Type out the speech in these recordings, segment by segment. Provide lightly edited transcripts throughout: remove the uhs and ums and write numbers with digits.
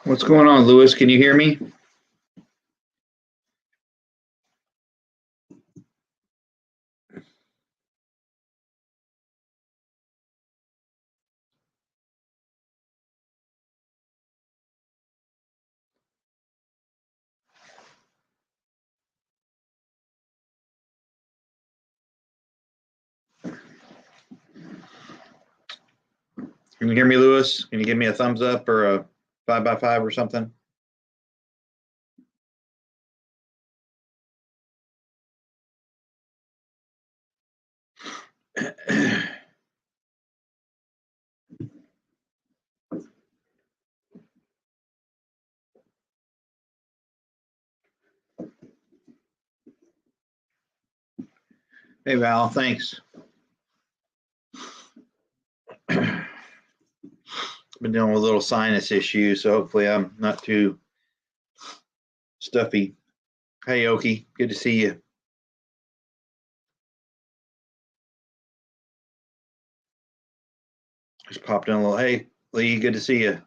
What's going on, Lewis? Can you hear me? Can you hear me, Lewis? Can you give me a thumbs up or a 5x5 or something? Hey, Val, thanks. Been dealing with a little sinus issue, so hopefully I'm not too stuffy. Hey, Oki, good to see you. Just popped in a little. Hey, Lee, good to see you.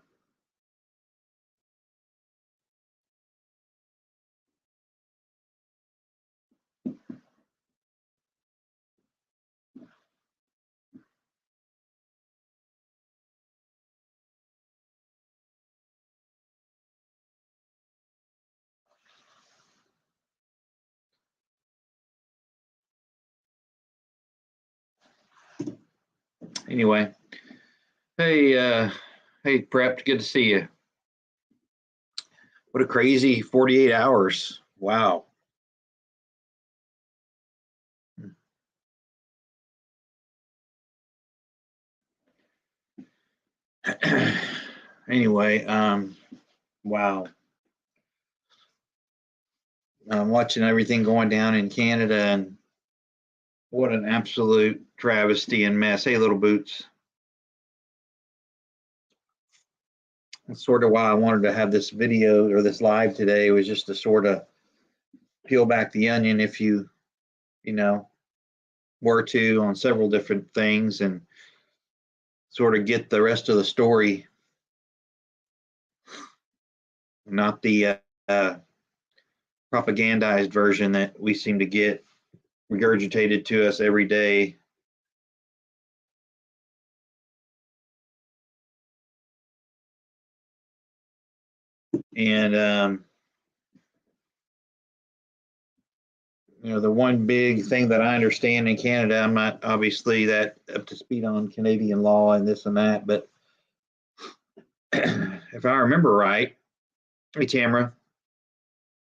Anyway, hey, Prepped, good to see you. What a crazy 48 hours. Wow. Anyway, wow. I'm watching everything going down in Canada, and what an absolute travesty and mess. Hey, little boots. That's sort of why I wanted to have this video or this live today, was just to sort of peel back the onion, if you know, were to, on several different things, and sort of get the rest of the story, not the propagandized version that we seem to get regurgitated to us every day. And the one big thing that I understand in Canada, I'm not obviously that up to speed on Canadian law and this and that, but if I remember right, hey Tamara,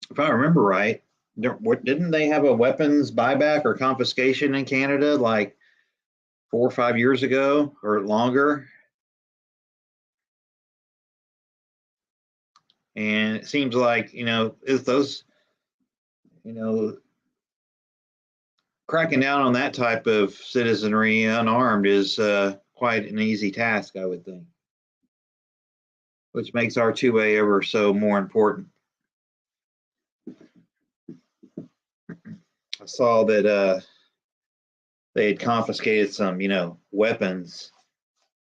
if I remember right, didn't they have a weapons buyback or confiscation in Canada like 4 or 5 years ago or longer? And it seems like, if those, cracking down on that type of citizenry unarmed is quite an easy task, I would think, which makes our 2A ever so more important. I saw that they had confiscated some, weapons,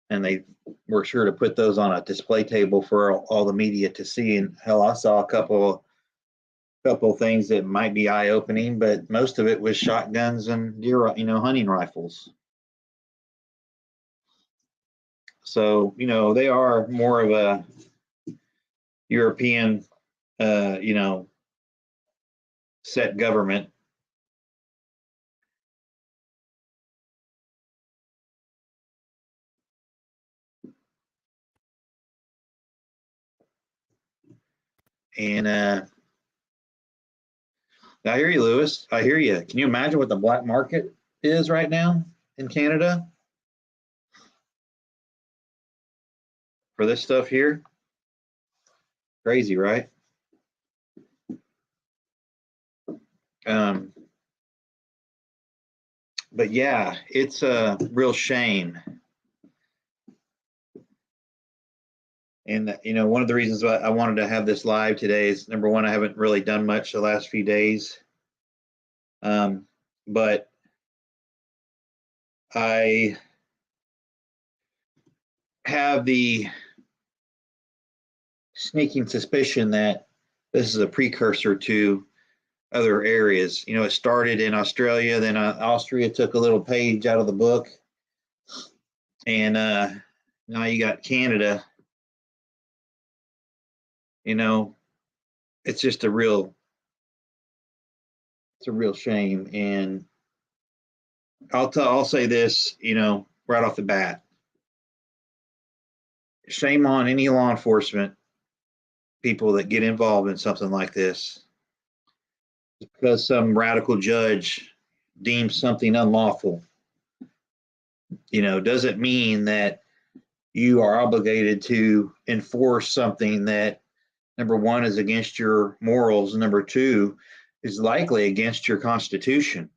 and they were sure to put those on a display table for all the media to see. And hell, I saw a couple things that might be eye-opening, but most of it was shotguns and deer, hunting rifles. So, they are more of a European, set government. And I hear you, Lewis. I hear you. Can you imagine what the black market is right now in Canada for this stuff here? Crazy, right? But yeah, it's a real shame. And one of the reasons why I wanted to have this live today is, number one, I haven't really done much the last few days, but I have the sneaking suspicion that this is a precursor to other areas. You know, it started in Australia, then Austria took a little page out of the book, and now you got Canada. You know, it's just it's a real shame. And I'll say this, you know, right off the bat, shame on any law enforcement people that get involved in something like this because some radical judge deems something unlawful. You know, doesn't mean that you are obligated to enforce something that, number one, is against your morals, and number two, is likely against your constitution.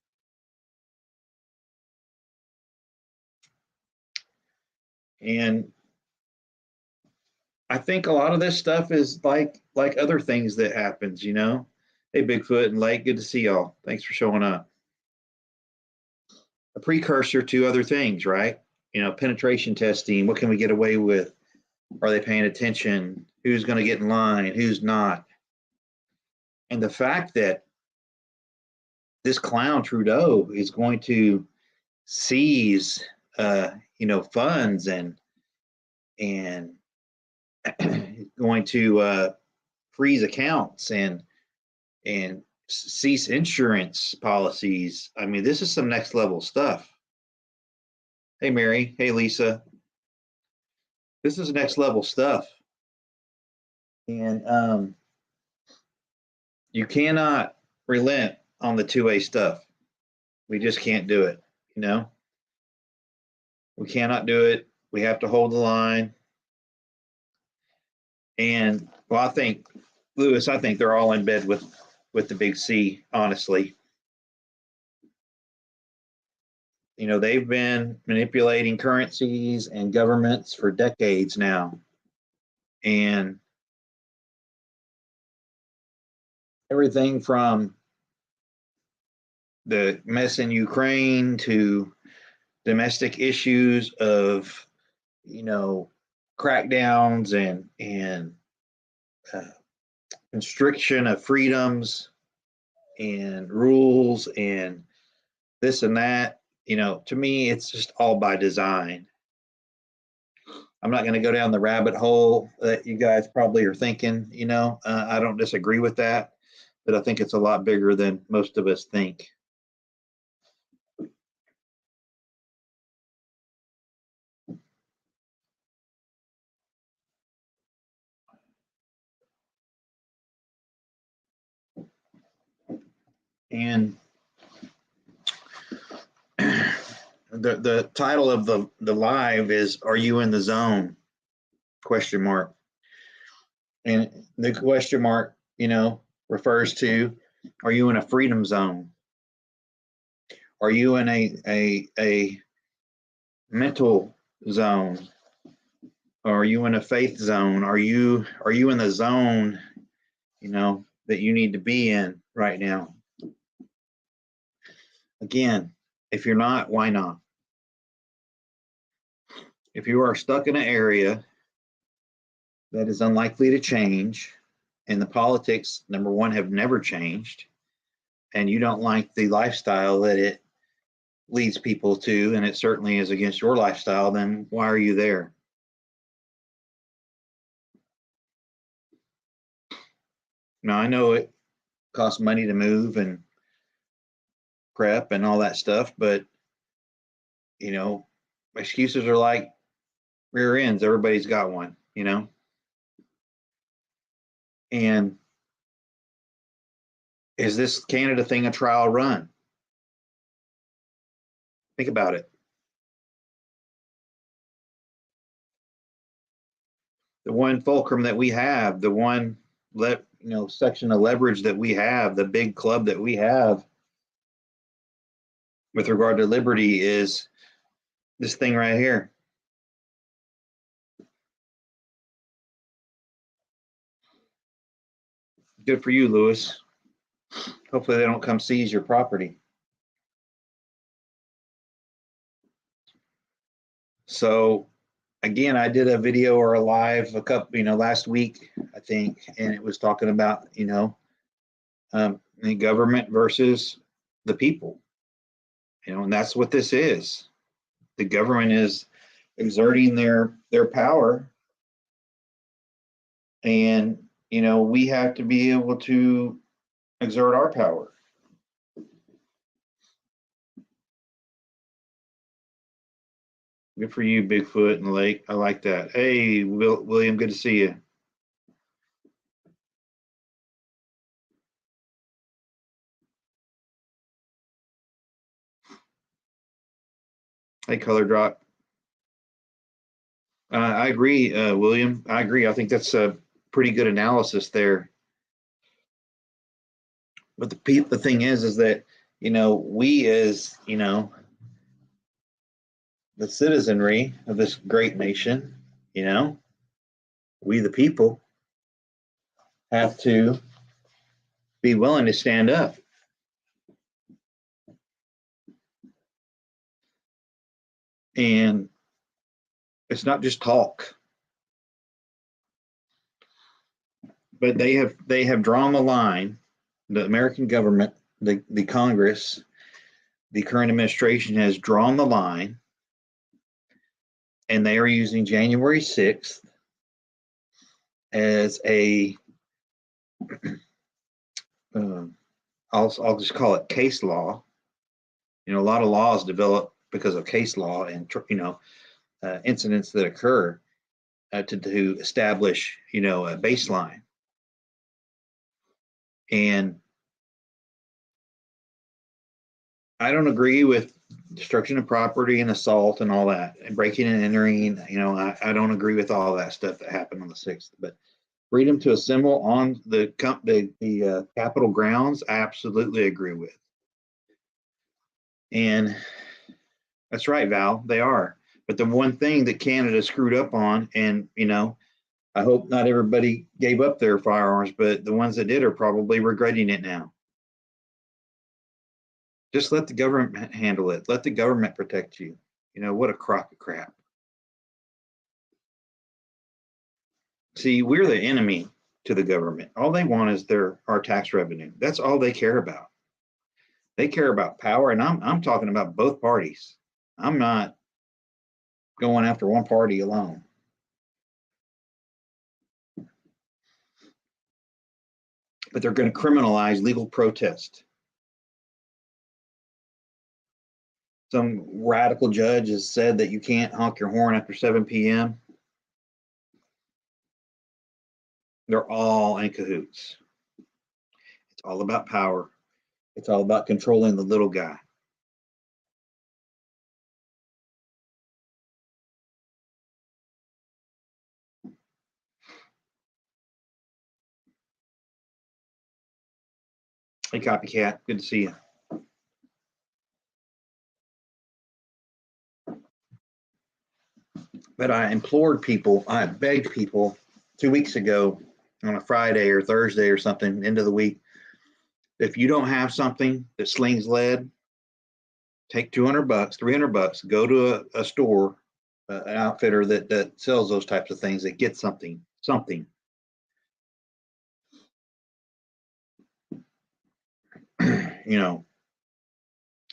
And I think a lot of this stuff is like other things that happens, you know. Hey, Bigfoot and Lake, good to see y'all. Thanks for showing up. A precursor to other things, right? You know, penetration testing. What can we get away with? Are they paying attention? Who's going to get in line? Who's not? And the fact that this clown Trudeau is going to seize, you know, funds and going to freeze accounts and cease insurance policies. I mean, this is some next level stuff. Hey, Mary. Hey, Lisa. This is next level stuff. And you cannot relent on the 2A stuff. We just can't do it, you know? We cannot do it. We have to hold the line. And well, I think, Lewis, I think they're all in bed with the big C, honestly. You know, they've been manipulating currencies and governments for decades now. And everything from the mess in Ukraine to domestic issues of, you know, crackdowns and constriction of freedoms and rules and this and that. You know, to me, it's just all by design. I'm not going to go down the rabbit hole that you guys probably are thinking. You know, I don't disagree with that, but I think it's a lot bigger than most of us think. And the title of the live is "Are you in the zone?" question mark. And the question mark, you know, refers to, are you in a freedom zone? Are you in a mental zone? Are you in a faith zone? Are you in the zone, you know, that you need to be in right now? Again, if you're not, why not? If you are stuck in an area that is unlikely to change, and the politics, number one, have never changed, and you don't like the lifestyle that it leads people to, and it certainly is against your lifestyle, then why are you there? Now, I know it costs money to move and prep and all that stuff, but, you know, excuses are like rear ends. Everybody's got one, you know? And is this Canada thing a trial run? Think about it. The one fulcrum that we have, the one section of leverage that we have, the big club that we have with regard to liberty is this thing right here. Good for you, Lewis. Hopefully they don't come seize your property. So again, I did a video or a live a couple, last week, I think, and it was talking about, the government versus the people, and that's what this is. The government is exerting their power, and we have to be able to exert our power. Good for you, Bigfoot and Lake. I like that. Hey, William, good to see you. Hey, Color Drop. I agree, William. I agree. I think that's a pretty good analysis there. But the thing is that we as the citizenry of this great nation, we the people have to be willing to stand up. And it's not just talk, but they have drawn the line. The American government, the Congress, the current administration has drawn the line, and they are using January 6th as a I'll just call it case law. A lot of laws develop because of case law and incidents that occur to establish a baseline. And I don't agree with destruction of property and assault and all that, and breaking and entering. I don't agree with all that stuff that happened on the 6th. But freedom to assemble on the Capitol grounds, I absolutely agree with. And that's right, Val, they are. But the one thing that Canada screwed up on, and I hope not everybody gave up their firearms, but the ones that did are probably regretting it now. Just let the government handle it. Let the government protect you. What a crock of crap. See, we're the enemy to the government. All they want is our tax revenue. That's all they care about. They care about power, and I'm talking about both parties. I'm not going after one party alone. But they're going to criminalize legal protest. Some radical judge has said that you can't honk your horn after 7 p.m. They're all in cahoots. It's all about power. It's all about controlling the little guy. Hey, Copycat, good to see you. But I implored people, I begged people 2 weeks ago on a Friday or Thursday or something, end of the week, if you don't have something that slings lead, take $200, $300, go to a store, an outfitter that sells those types of things, that gets something.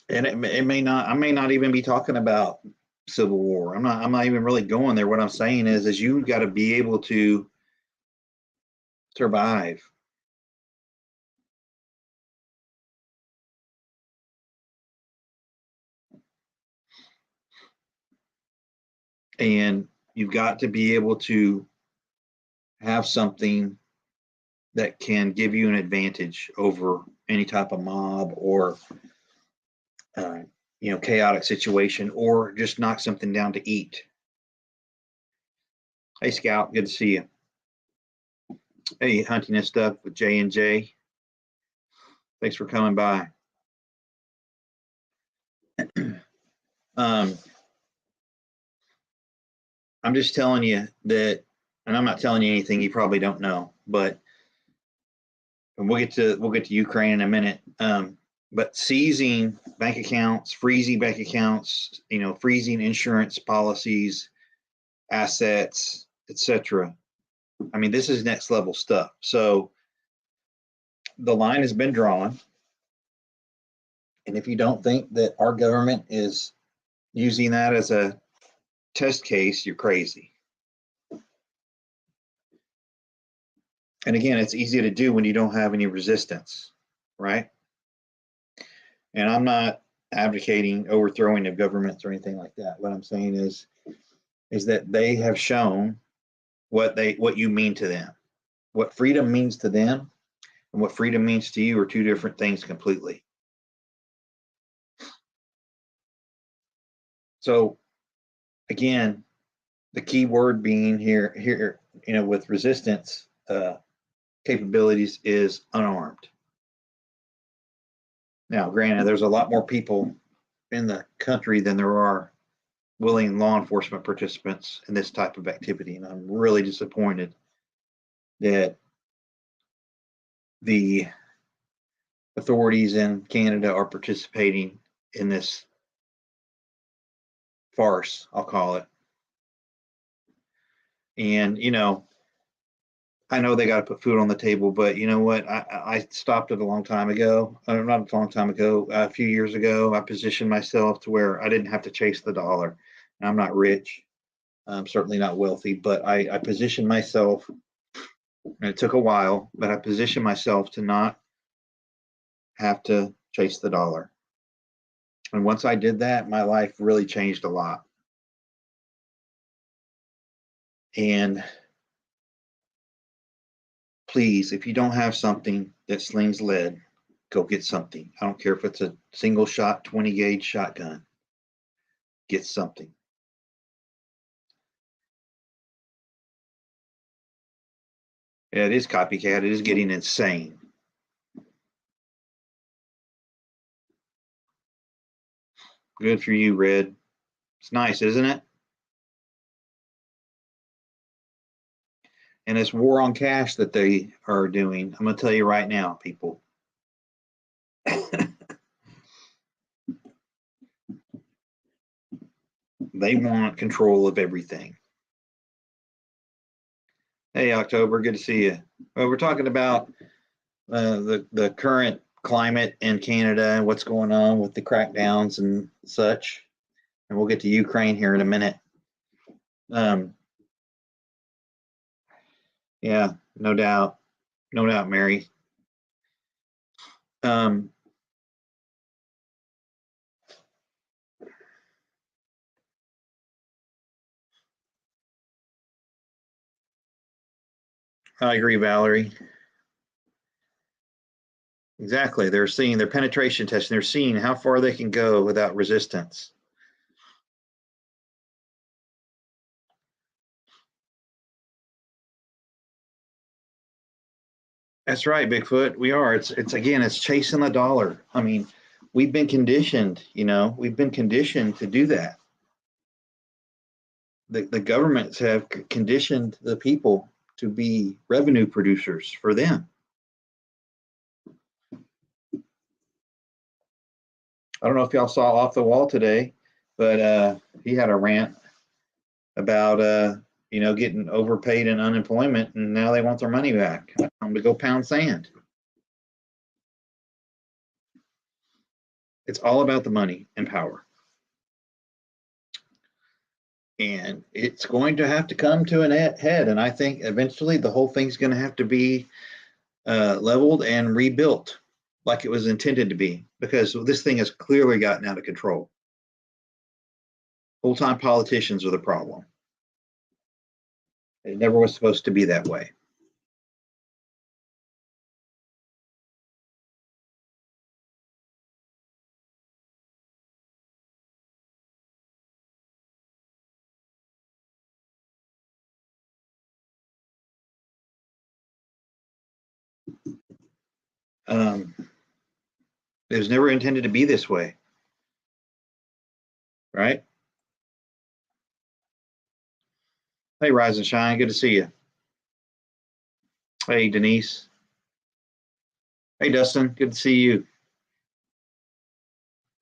And it may not, I may not even be talking about Civil War. I'm not even really going there. What I'm saying is you got to be able to survive. And you've got to be able to have something that can give you an advantage over any type of mob or chaotic situation, or just knock something down to eat. Hey, Scout, good to see you. Hey, Hunting and Stuff with J&J. Thanks for coming by. I'm just telling you that, and I'm not telling you anything you probably don't know, but we'll get to Ukraine in a minute. But seizing bank accounts, freezing bank accounts, freezing insurance policies, assets, etc. I mean, this is next level stuff. So the line has been drawn. And if you don't think that our government is using that as a test case, you're crazy. And again, it's easy to do when you don't have any resistance, right? And I'm not advocating overthrowing of governments or anything like that. What I'm saying is that they have shown what you mean to them. What freedom means to them and what freedom means to you are two different things completely. So again, the key word being here, with resistance capabilities is unarmed. Now, granted, there's a lot more people in the country than there are willing law enforcement participants in this type of activity, and I'm really disappointed that the authorities in Canada are participating in this farce, I'll call it. And I know they got to put food on the table, but you know what? I stopped it a long time ago. Not a long time ago, a few years ago. I positioned myself to where I didn't have to chase the dollar. And I'm not rich. I'm certainly not wealthy, but I positioned myself, and it took a while, but I positioned myself to not have to chase the dollar. And once I did that, my life really changed a lot. And please, if you don't have something that slings lead, go get something. I don't care if it's a single shot 20 gauge shotgun. Get something. Yeah, it is copycat. It is getting insane. Good for you, Red. It's nice, isn't it? And this war on cash that they are doing, I'm going to tell you right now, people. They want control of everything. Hey, October, good to see you. Well, we're talking about the current climate in Canada and what's going on with the crackdowns and such. And we'll get to Ukraine here in a minute. Yeah, no doubt. No doubt, Mary. I agree, Valerie. Exactly. They're seeing their penetration testing. They're seeing how far they can go without resistance. That's right, Bigfoot. We are. It's chasing the dollar. I mean, we've been conditioned, we've been conditioned to do that. The governments have conditioned the people to be revenue producers for them. I don't know if y'all saw Off the Wall today, but he had a rant about getting overpaid in unemployment, and now they want their money back. I'm to go pound sand. It's all about the money and power. And it's going to have to come to an head. And I think eventually the whole thing's going to have to be leveled and rebuilt like it was intended to be, because this thing has clearly gotten out of control. Full-time politicians are the problem. It never was supposed to be that way. It was never intended to be this way, right? Hey, Rise and Shine, good to see you. Hey, Denise. Hey, Dustin, good to see you.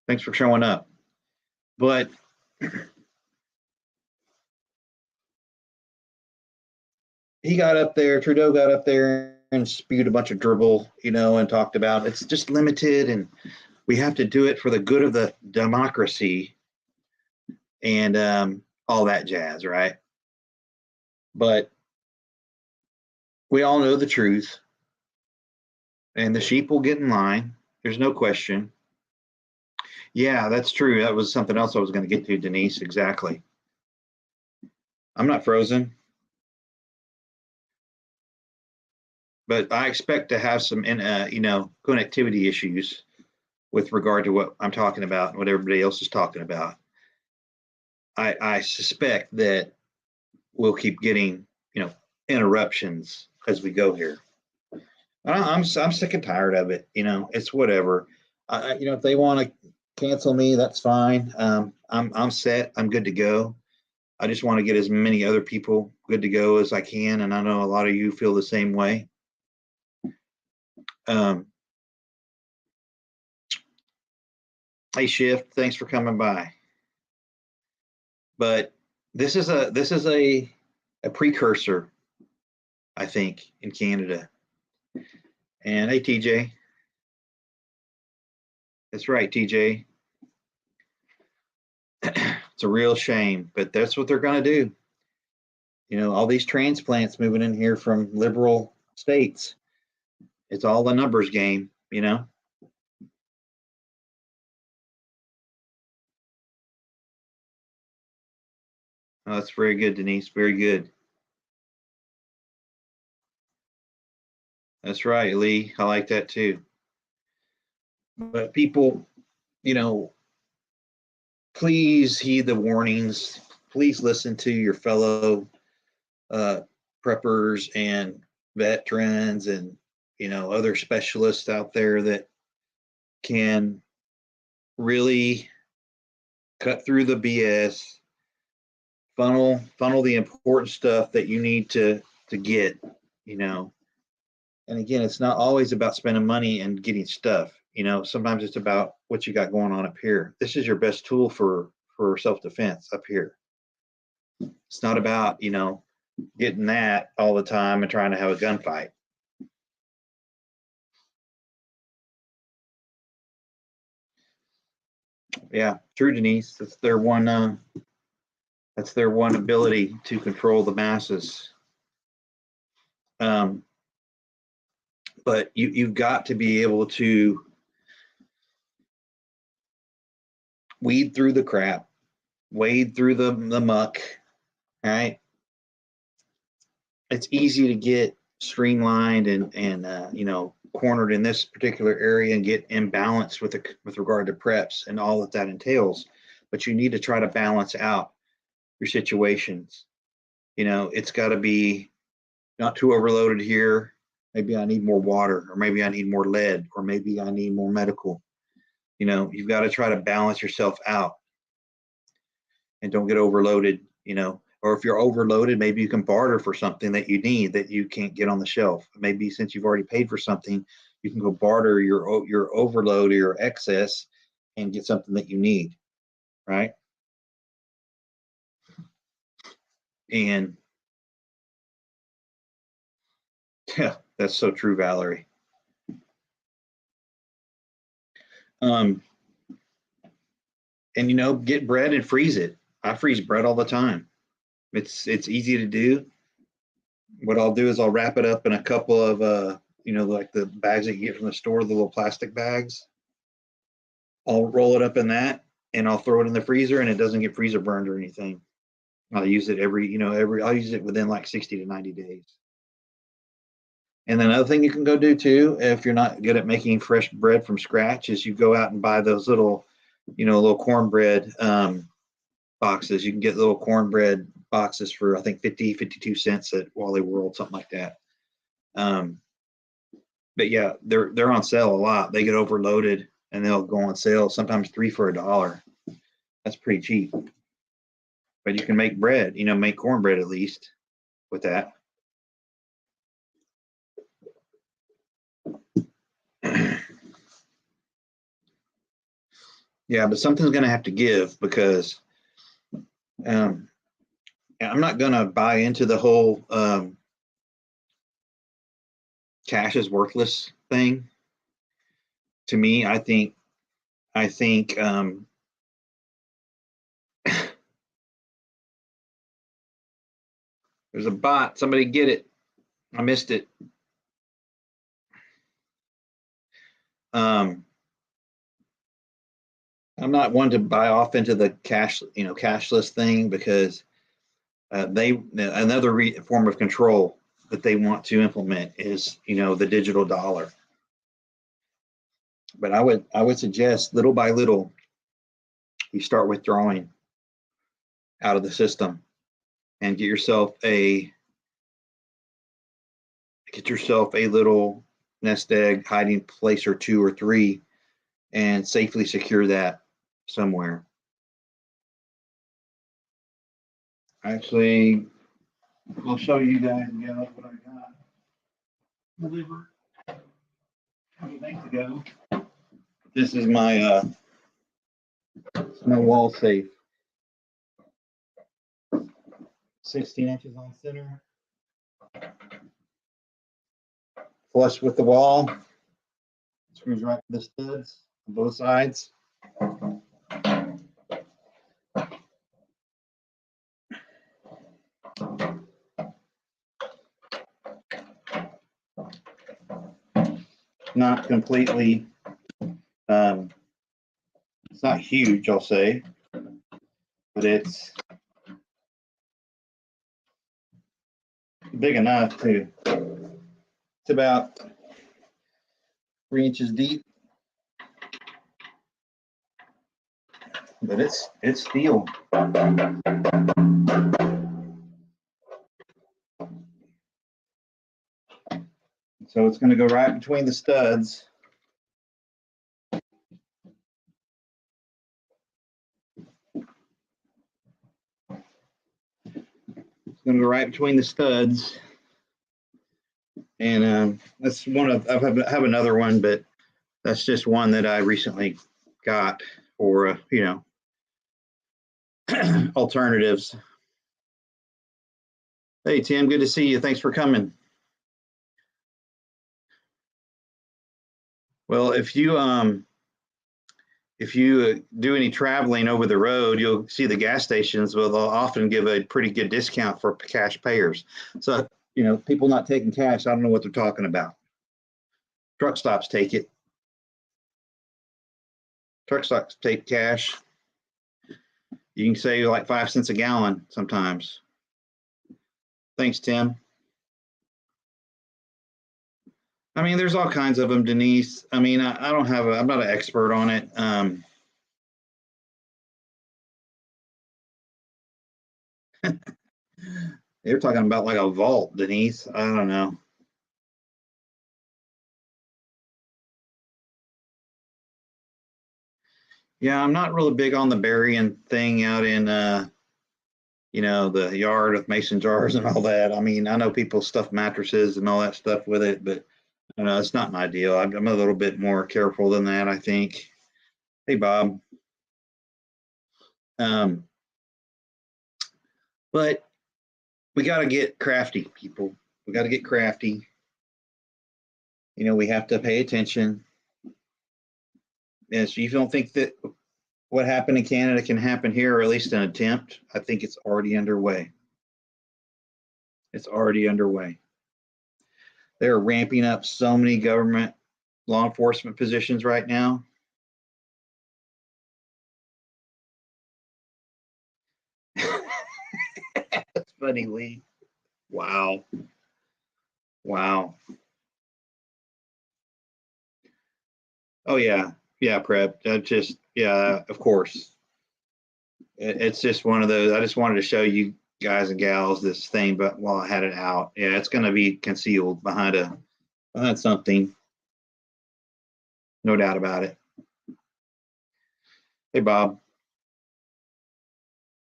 Thanks for showing up. But he got up there, Trudeau got up there and spewed a bunch of dribble, and talked about it's just limited and we have to do it for the good of the democracy and all that jazz, right? But we all know the truth, and the sheep will get in line. There's no question. Yeah, that's true. That was something else I was going to get to, Denise. Exactly. I'm not frozen, but I expect to have some, connectivity issues with regard to what I'm talking about and what everybody else is talking about. I suspect that we'll keep getting, interruptions as we go here. I'm sick and tired of it. It's whatever. If they want to cancel me, that's fine. I'm set. I'm good to go. I just want to get as many other people good to go as I can, and I know a lot of you feel the same way. Hey, Shift, thanks for coming by. But this is a precursor, I think, in Canada. And hey, TJ. That's right, TJ. It's a real shame, but that's what they're going to do. All these transplants moving in here from liberal states. It's all the numbers game, Oh, that's very good, Denise. Very good. That's right, Lee. I like that too. But people, please heed the warnings. Please listen to your fellow preppers and veterans and other specialists out there that can really cut through the BS, funnel the important stuff that you need to get. And again, it's not always about spending money and getting stuff. Sometimes it's about what you got going on up here. This is your best tool for self-defense up here. It's not about getting that all the time and trying to have a gunfight. Yeah, true, Denise. That's their one ability to control the masses. But you've got to be able to weed through the crap, wade through the muck, right? It's easy to get streamlined and cornered in this particular area and get imbalanced with regard to preps and all that entails. But you need to try to balance out your situations. It's got to be not too overloaded here. Maybe I need more water, or maybe I need more lead, or maybe I need more medical. You've got to try to balance yourself out and don't get overloaded. Or if you're overloaded, maybe you can barter for something that you need that you can't get on the shelf. Maybe since you've already paid for something, you can go barter your overload or your excess and get something that you need, right? And yeah, that's so true, Valerie. And get bread and freeze it. I freeze bread all the time. It's easy to do. What I'll do is I'll wrap it up in a couple of like the bags that you get from the store, the little plastic bags. I'll roll it up in that and I'll throw it in the freezer and it doesn't get freezer burned or anything. I'll use it I'll use it within like 60 to 90 days. And then another thing you can go do too, if you're not good at making fresh bread from scratch, is you go out and buy those little, little cornbread boxes. You can get little cornbread boxes for I think 52 cents at Wally World, something like that. But yeah, they're on sale a lot. They get overloaded and they'll go on sale, sometimes 3 for $1. That's pretty cheap. But you can make bread, make cornbread at least with that. Yeah, but something's going to have to give because I'm not going to buy into the whole cash is worthless thing. To me, I think there's a bot. Somebody get it. I missed it. Um, I'm not one to buy off into the cashless thing because another form of control that they want to implement is the digital dollar. But I would suggest little by little you start withdrawing out of the system and get yourself a little nest egg hiding place or 2 or 3 and safely secure that somewhere. Actually, I'll show you guys again what I got delivered a couple days ago. This is my wall safe. 16 inches on center. Flush with the wall. Screws right to the studs on both sides. Not completely, it's not huge, I'll say, but it's big enough to, it's about 3 inches deep, but it's steel. So it's going to go right between the studs. It's going to go right between the studs. And that's one of, I have another one, but that's just one that I recently got for, alternatives. Hey, Tim, good to see you. Thanks for coming. Well, if you do any traveling over the road, you'll see the gas stations. Well, they'll often give a pretty good discount for cash payers. So, people not taking cash, I don't know what they're talking about. Truck stops take it. Truck stops take cash. You can save like 5 cents a gallon sometimes. Thanks, Tim. I mean, there's all kinds of them, Denise. I mean, I'm not an expert on it. They're talking about like a vault, Denise. I don't know. Yeah, I'm not really big on the burying thing out in, the yard with mason jars and all that. I mean, I know people stuff mattresses and all that stuff with it, but it's not my deal. I'm a little bit more careful than that, I think. Hey, Bob. But we got to get crafty, people. We got to get crafty. We have to pay attention. And so if you don't think that what happened in Canada can happen here, or at least an attempt, I think it's already underway. It's already underway. They're ramping up so many government law enforcement positions right now. That's funny, Lee. Wow. Wow. Oh yeah. Yeah, Prep. Of course. It's just one of those. I just wanted to show you guys and gals this thing, but while I had it out, yeah, it's going to be concealed behind something. No doubt about it. Hey, Bob.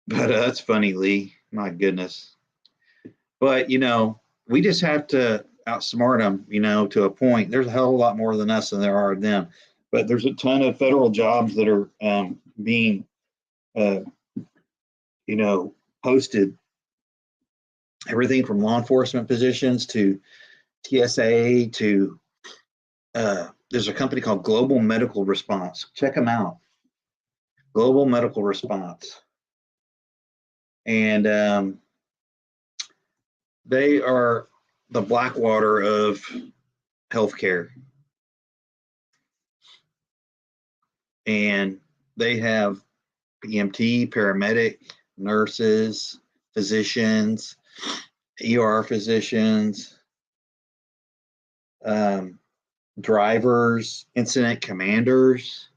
But that's funny, Lee. My goodness. But we just have to outsmart them. To a point. There's a hell of a lot more than us than there are them. But there's a ton of federal jobs that are being, posted. Everything from law enforcement positions to TSA to there's a company called Global Medical Response. Check them out. Global Medical Response. And they are the Blackwater of healthcare. And they have EMT, paramedic, nurses, physicians, ER physicians, drivers, incident commanders.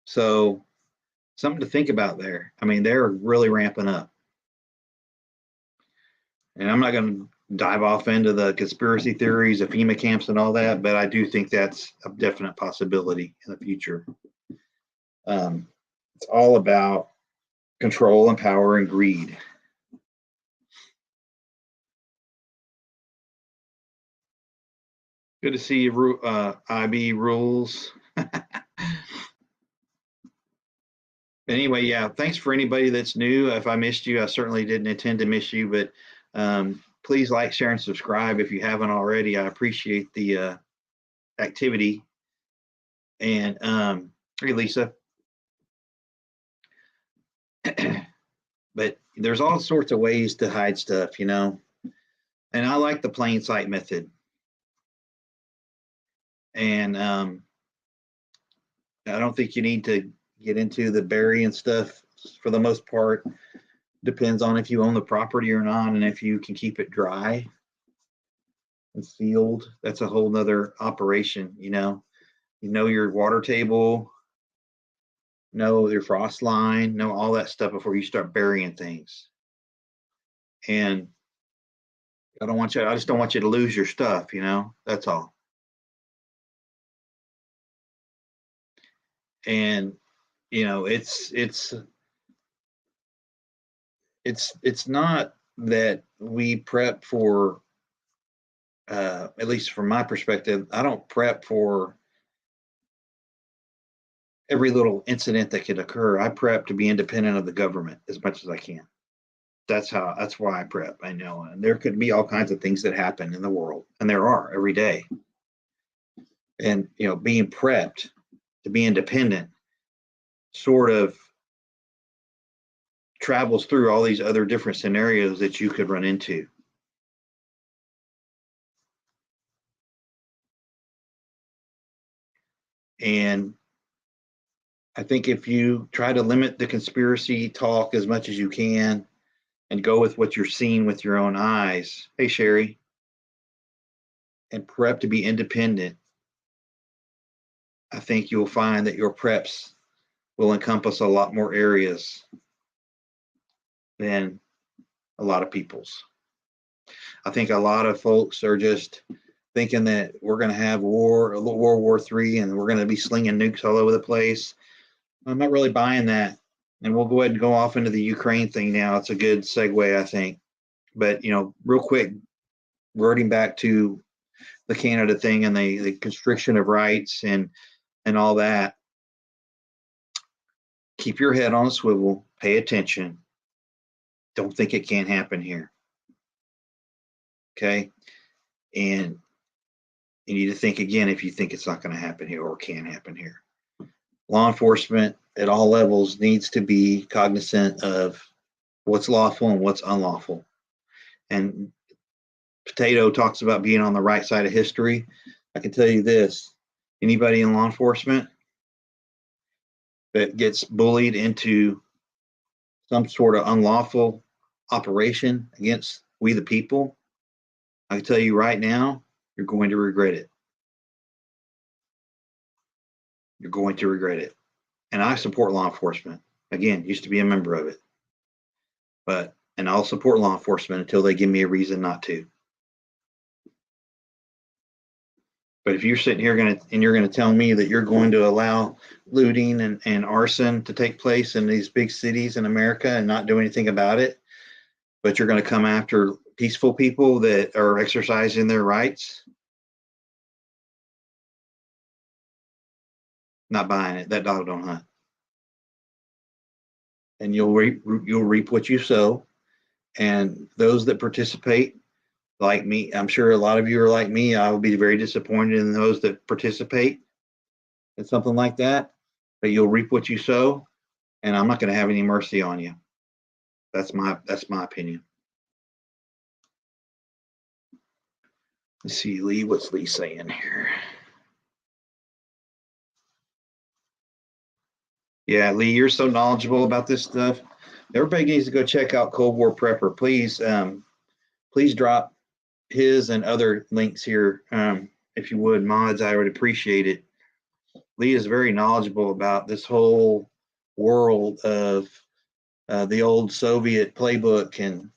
So something to think about there. I mean, they're really ramping up. And I'm not going to dive off into the conspiracy theories of FEMA camps and all that, but I do think that's a definite possibility in the future. It's all about control and power and greed. Good to see you, IB rules. Anyway, yeah, thanks for anybody that's new. If I missed you, I certainly didn't intend to miss you, but please like, share, and subscribe if you haven't already. I appreciate the activity. And hey, Lisa. But there's all sorts of ways to hide stuff, you know. And I like the plain sight method. And I don't think you need to get into the burying stuff for the most part. Depends on if you own the property or not, and if you can keep it dry and sealed. That's a whole nother operation, you know. You know your water table, know your frost line, know all that stuff before you start burying things. And I just don't want you to lose your stuff, you know. That's all. And you know, it's not that we prep for at least from my perspective, I don't prep for every little incident that could occur. I prep to be independent of the government as much as I can. That's why I prep. I know, and there could be all kinds of things that happen in the world, and there are every day. And you know, being prepped to be independent sort of travels through all these other different scenarios that you could run into. And I think if you try to limit the conspiracy talk as much as you can and go with what you're seeing with your own eyes, hey, Sherry, and prep to be independent, I think you'll find that your preps will encompass a lot more areas than a lot of people's. I think a lot of folks are just thinking that we're going to have World War III, and we're going to be slinging nukes all over the place. I'm not really buying that. And we'll go ahead and go off into the Ukraine thing now. It's a good segue, I think. But, you know, real quick, reverting back to the Canada thing and the constriction of rights and all that, keep your head on a swivel, pay attention. Don't think it can't happen here. Okay? And you need to think again if you think it's not going to happen here or can happen here. Law enforcement at all levels needs to be cognizant of what's lawful and what's unlawful. And Potato talks about being on the right side of history. I can tell you this, anybody in law enforcement that gets bullied into some sort of unlawful operation against we the people, I can tell you right now, you're going to regret it. You're going to regret it. And I support law enforcement. Again, used to be a member of it. And I'll support law enforcement until they give me a reason not to. But if you're sitting here you're going to tell me that you're going to allow looting and arson to take place in these big cities in America and not do anything about it, but you're going to come after peaceful people that are exercising their rights, not buying it. That dog don't hunt. And you'll reap what you sow. And those that participate, like me, I'm sure a lot of you are like me. I will be very disappointed in those that participate in something like that. But you'll reap what you sow, and I'm not going to have any mercy on you. That's my opinion. Let's see, Lee. What's Lee saying here? Yeah, Lee, you're so knowledgeable about this stuff. Everybody needs to go check out Cold War Prepper. Please, please drop his and other links here, if you would, mods. I would appreciate it. Lee is very knowledgeable about this whole world of the old Soviet playbook and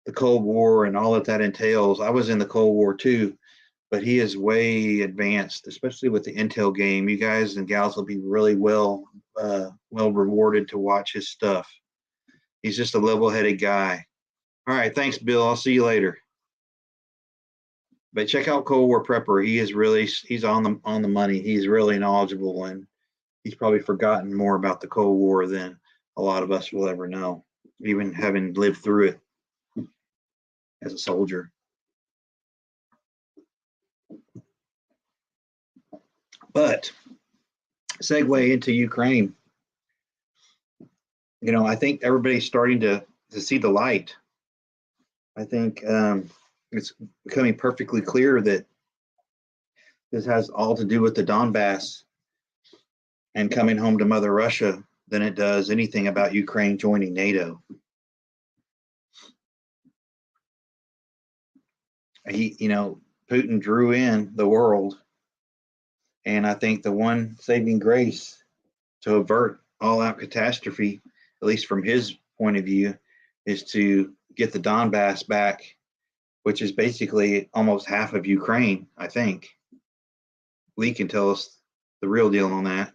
the Cold War and all that that entails. I was in the Cold War too, but he is way advanced, especially with the Intel game. You guys and gals will be really well rewarded to watch his stuff. He's just a level-headed guy. All right, thanks, Bill. I'll see you later. But check out Cold War Prepper. He's on the money. He's really knowledgeable, and he's probably forgotten more about the Cold War than a lot of us will ever know, even having lived through it as a soldier. But segue into Ukraine. I think everybody's starting to see the light. I think it's becoming perfectly clear that this has all to do with the Donbass and coming home to Mother Russia than it does anything about Ukraine joining NATO. Putin drew in the world, and I think the one saving grace to avert all-out catastrophe, at least from his point of view, is to get the Donbass back, which is basically almost half of Ukraine, I think. Lee can tell us the real deal on that.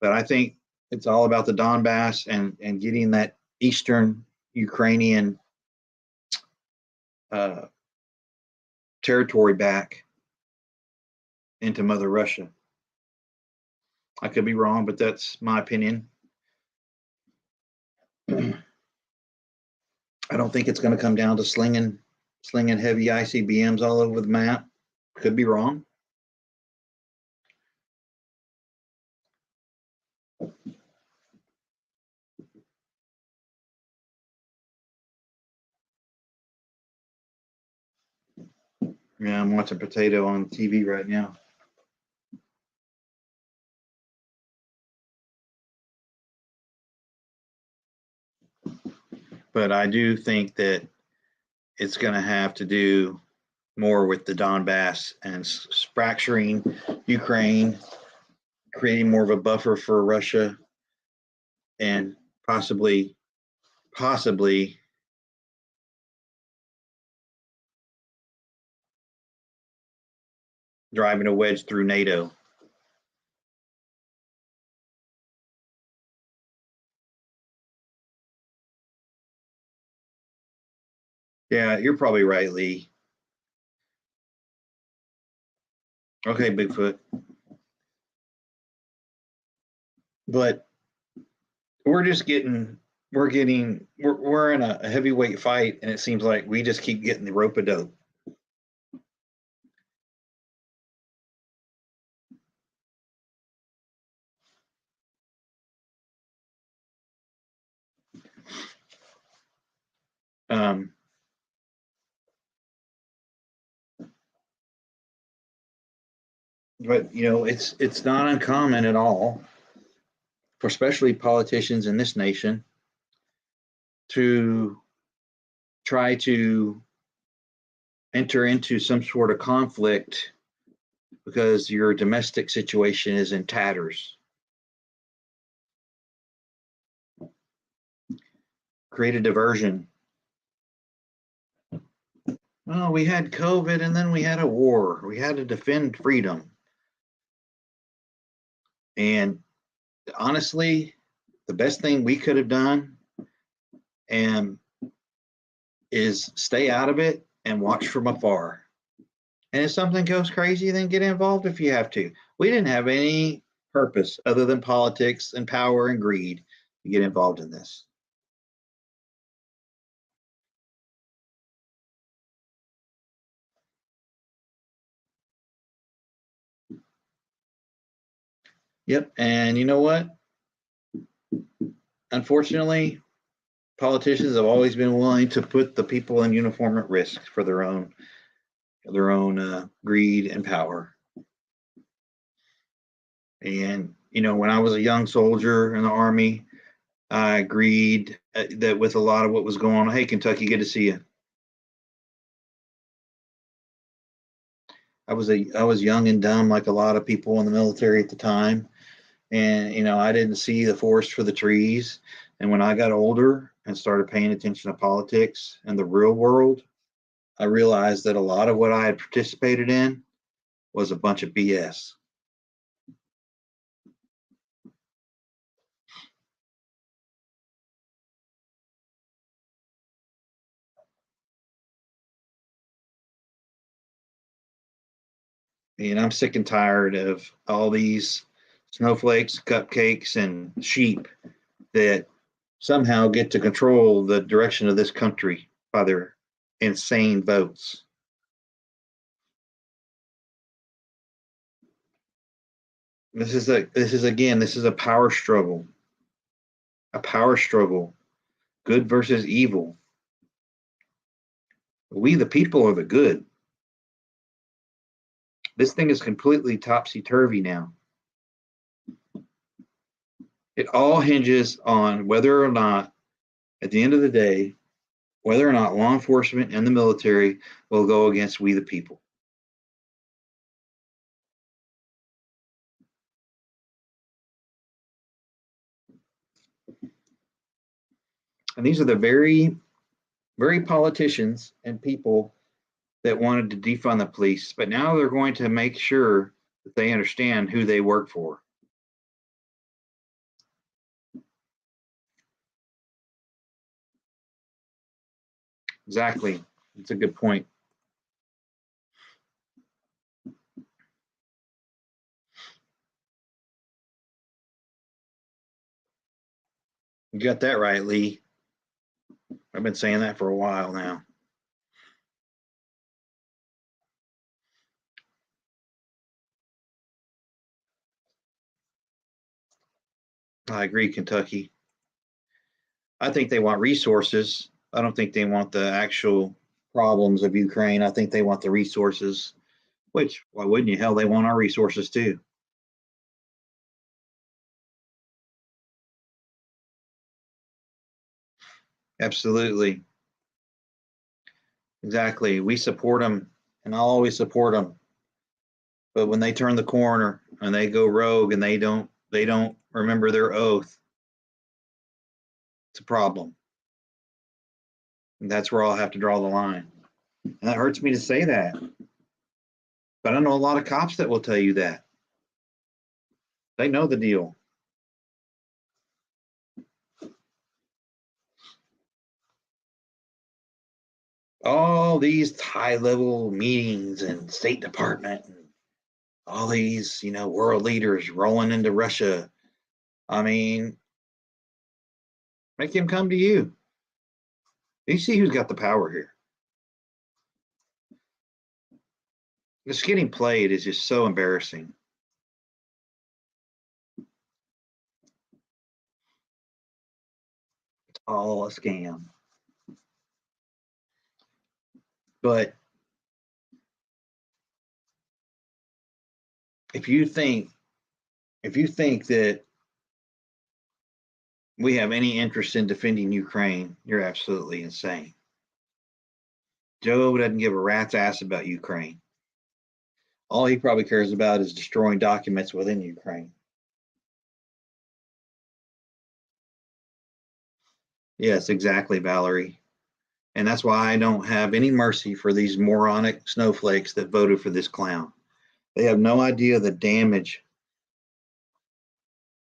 But I think it's all about the Donbass and getting that eastern Ukrainian territory back into Mother Russia. I could be wrong, but that's my opinion. I don't think it's going to come down to slinging heavy ICBMs all over the map. Could be wrong. Yeah, I'm watching Potato on TV right now. But I do think that it's going to have to do more with the Donbass and fracturing Ukraine, creating more of a buffer for Russia, and possibly driving a wedge through NATO. Yeah, you're probably right, Lee. Okay, Bigfoot. But we're in a heavyweight fight, and it seems like we just keep getting the rope a dope. But it's not uncommon at all for especially politicians in this nation to try to enter into some sort of conflict because your domestic situation is in tatters. Create a diversion. Well, we had COVID and then we had a war. We had to defend freedom. And honestly, the best thing we could have done is stay out of it and watch from afar. And if something goes crazy, then get involved if you have to. We didn't have any purpose other than politics and power and greed to get involved in this. Yep. And you know what? Unfortunately, politicians have always been willing to put the people in uniform at risk for their own greed and power. And when I was a young soldier in the army, I agreed that with a lot of what was going on. Hey, Kentucky, good to see you. I was young and dumb, like a lot of people in the military at the time, and I didn't see the forest for the trees. And when I got older and started paying attention to politics and the real world, I realized that a lot of what I had participated in was a bunch of BS. And I'm sick and tired of all these snowflakes, cupcakes, and sheep that somehow get to control the direction of this country by their insane votes. This is a power struggle. A power struggle. Good versus evil. We the people are the good. This thing is completely topsy turvy now. It all hinges on whether or not, at the end of the day, whether or not law enforcement and the military will go against we the people. And these are the very, very politicians and people that wanted to defund the police, but now they're going to make sure that they understand who they work for. Exactly. It's a good point. You got that right, Lee. I've been saying that for a while now. I agree, Kentucky. I think they want resources. I don't think they want the actual problems of Ukraine. I think they want the resources, which, why wouldn't you? Hell, they want our resources too. Absolutely. Exactly. We support them, and I'll always support them. But when they turn the corner and they go rogue and they don't remember their oath, it's a problem. And that's where I'll have to draw the line. And that hurts me to say that. But I know a lot of cops that will tell you that. They know the deal. All these high level meetings and State Department and all these, world leaders rolling into Russia. I mean, make him come to you. You see who's got the power here. This getting played is just so embarrassing. It's all a scam. But if you think if you think that we have any interest in defending Ukraine, you're absolutely insane. Joe doesn't give a rat's ass about Ukraine. All he probably cares about is destroying documents within Ukraine. Yes, exactly, Valerie. And that's why I don't have any mercy for these moronic snowflakes that voted for this clown. They have no idea the damage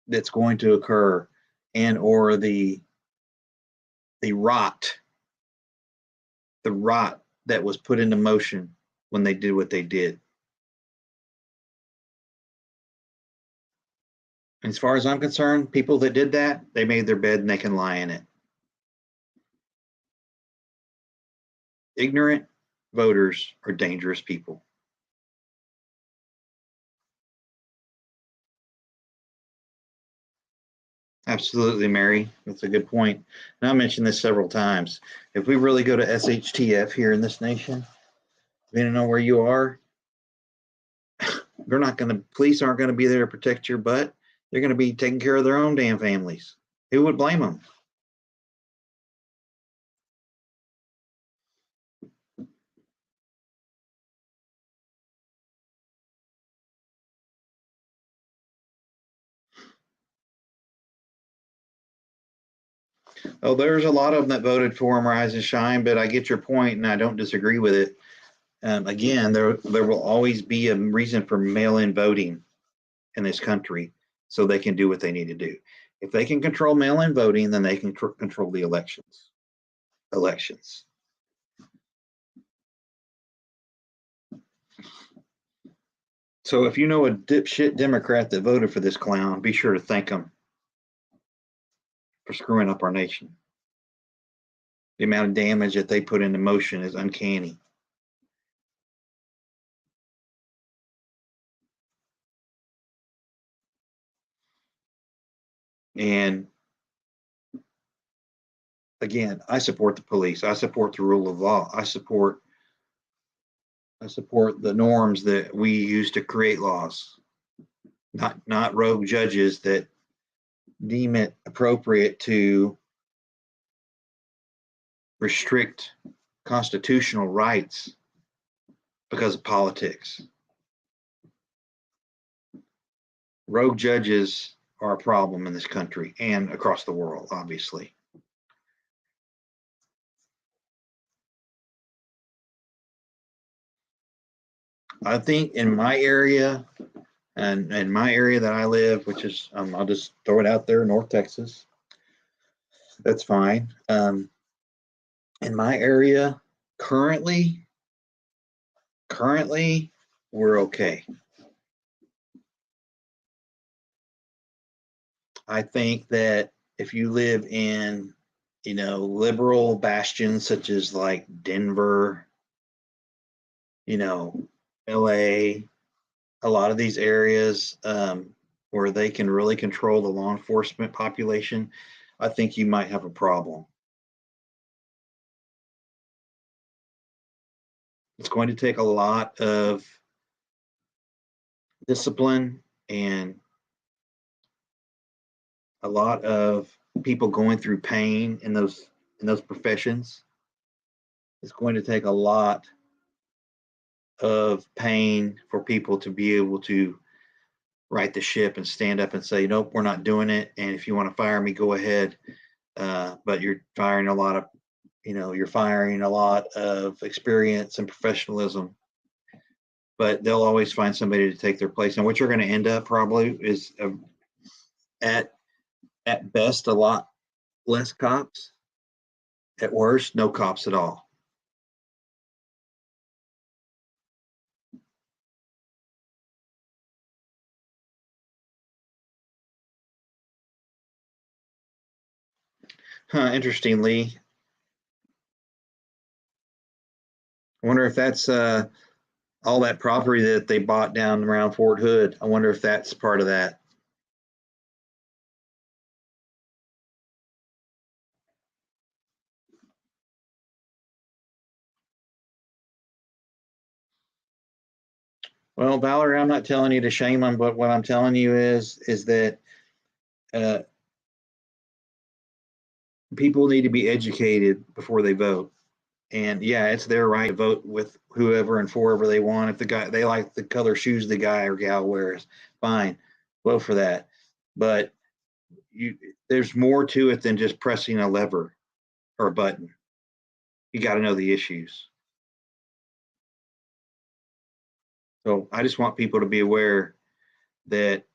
that's going to occur and or the rot, the rot that was put into motion when they did what they did. As far as I'm concerned, people that did that, they made their bed and they can lie in it. Ignorant voters are dangerous people. Absolutely, Mary. That's a good point. And I mentioned this several times. If we really go to SHTF here in this nation, depending on where you are, they're not going to, police aren't going to be there to protect your butt. They're going to be taking care of their own damn families. Who would blame them? Oh, there's a lot of them that voted for him, Rise and Shine, but I get your point and I don't disagree with it. Again, there will always be a reason for mail-in voting in this country so they can do what they need to do. If they can control mail-in voting, then they can control the elections. So if you know a dipshit Democrat that voted for this clown, be sure to thank them for screwing up our nation. The amount of damage that they put into motion is uncanny. And again, I support the police. I support the rule of law. I support the norms that we use to create laws, not rogue judges that deem it appropriate to restrict constitutional rights because of politics. Rogue judges are a problem in this country and across the world, obviously. I think in my area and in my area that I live, which is, I'll just throw it out there, North Texas, that's fine. In my area, currently, we're okay. I think that if you live in, liberal bastions such as like Denver, LA, a lot of these areas where they can really control the law enforcement population, I think you might have a problem. It's going to take a lot of discipline and a lot of people going through pain in those professions. It's going to take a lot of pain for people to be able to right the ship and stand up and say, nope, we're not doing it. And if you want to fire me, go ahead. But you're firing a lot of experience and professionalism. But they'll always find somebody to take their place. And what you're going to end up probably is at best a lot less cops. At worst, no cops at all. Interestingly, I wonder if that's all that property that they bought down around Fort Hood. I wonder if that's part of that. Well, Valerie, I'm not telling you to shame them, but what I'm telling you is that uh, people need to be educated before they vote. And yeah, it's their right to vote with whoever and for they want. If they like the color shoes the guy or gal wears, fine, vote for that. But there's more to it than just pressing a lever or a button. You got to know the issues. So I just want people to be aware that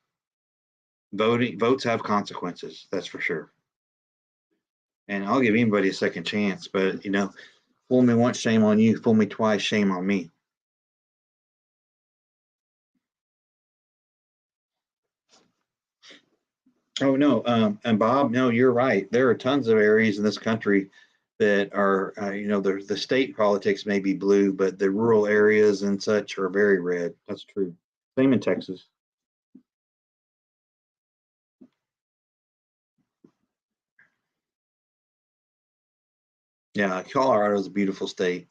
votes have consequences. That's for sure. And I'll give anybody a second chance, but fool me once, shame on you. Fool me twice, shame on me. Oh no, and Bob, no, you're right. There are tons of areas in this country that are, the state politics may be blue, but the rural areas and such are very red. That's true. Same in Texas. Yeah, Colorado is a beautiful state.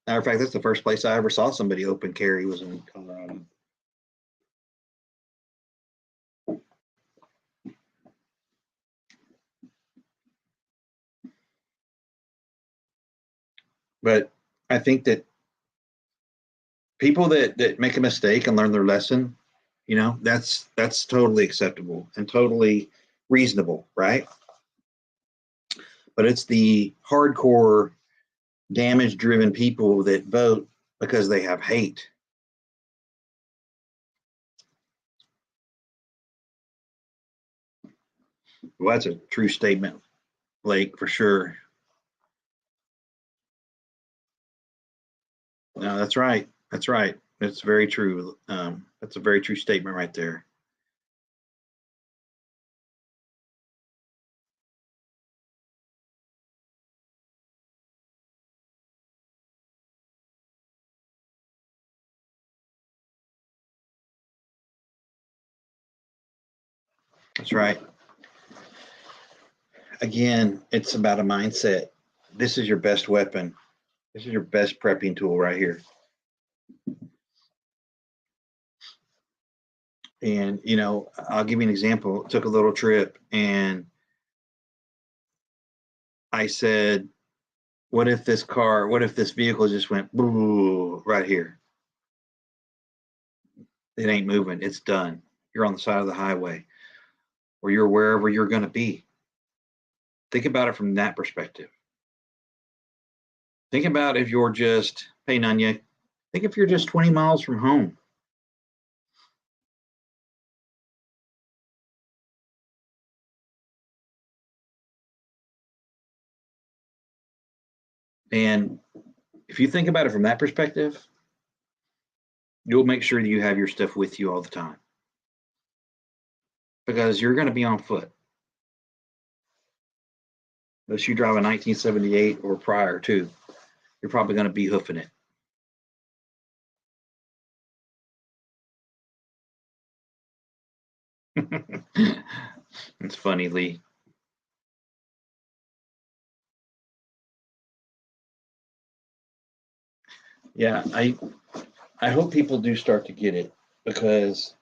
Matter of fact, that's the first place I ever saw somebody open carry was in Colorado. But I think that people that make a mistake and learn their lesson, that's totally acceptable and totally reasonable, right? But it's the hardcore damage driven people that vote because they have hate. Well, that's a true statement, Blake, for sure. No, that's right. That's right. That's very true. That's a very true statement right there. That's right. Again, it's about a mindset. This is your best weapon. This is your best prepping tool right here. And, I'll give you an example. Took a little trip and I said, what if this vehicle just went boo right here? It ain't moving. It's done. You're on the side of the highway or you're wherever you're going to be. Think about it from that perspective. Think about if you're just, hey, Nanya, think if you're just 20 miles from home. And if you think about it from that perspective, you'll make sure that you have your stuff with you all the time because you're going to be on foot. Unless you drive a 1978 or prior to, you're probably going to be hoofing it. It's funny, Lee. Yeah, I hope people do start to get it because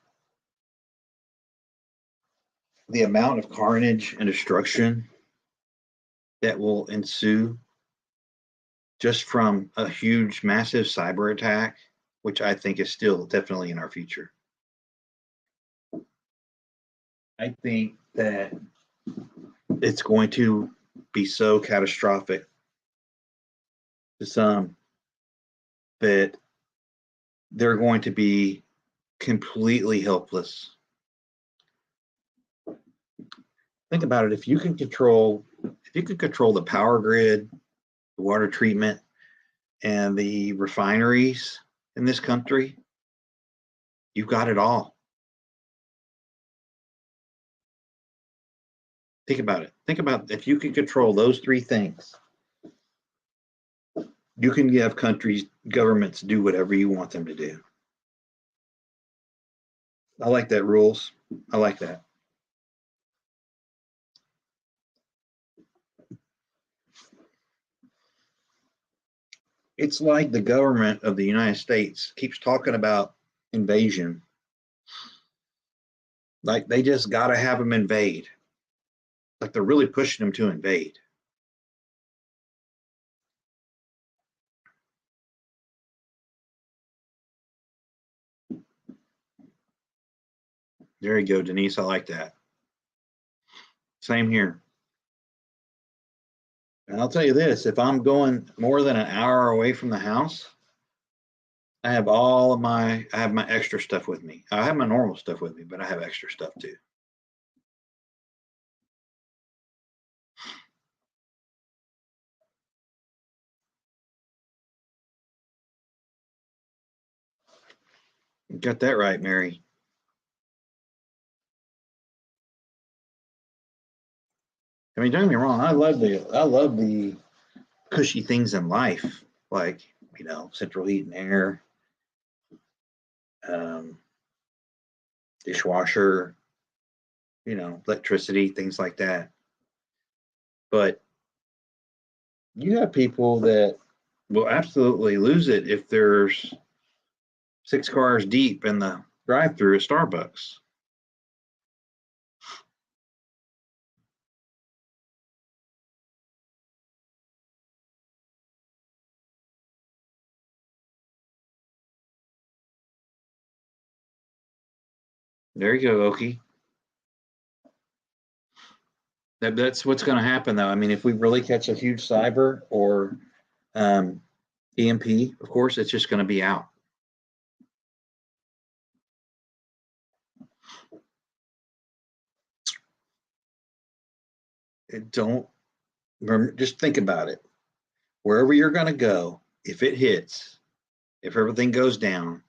the amount of carnage and destruction that will ensue just from a huge, massive cyber attack, which I think is still definitely in our future. I think that it's going to be so catastrophic to some that they're going to be completely helpless. Think about it. If you can control the power grid, the water treatment, and the refineries in this country, you've got it all. Think about it. Think about if you can control those three things, you can have countries, governments do whatever you want them to do. I like that, rules. I like that. It's like the government of the United States keeps talking about invasion. Like they just got to have them invade. Like they're really pushing them to invade. There you go, Denise. I like that. Same here. And I'll tell you this, if I'm going more than an hour away from the house, I have my extra stuff with me. I have my normal stuff with me, but I have extra stuff too. You got that right, Mary. I mean, don't get me wrong. I love the cushy things in life, like central heat and air, um, dishwasher, electricity, things like that. But You have people that will absolutely lose it if there's 6 cars deep in the drive-through at Starbucks. There you go, Okie. That's what's going to happen, though. I mean, if we really catch a huge cyber or EMP, of course, it's just going to be out. Don't just think about it. Wherever you're going to go, if it hits, if everything goes down,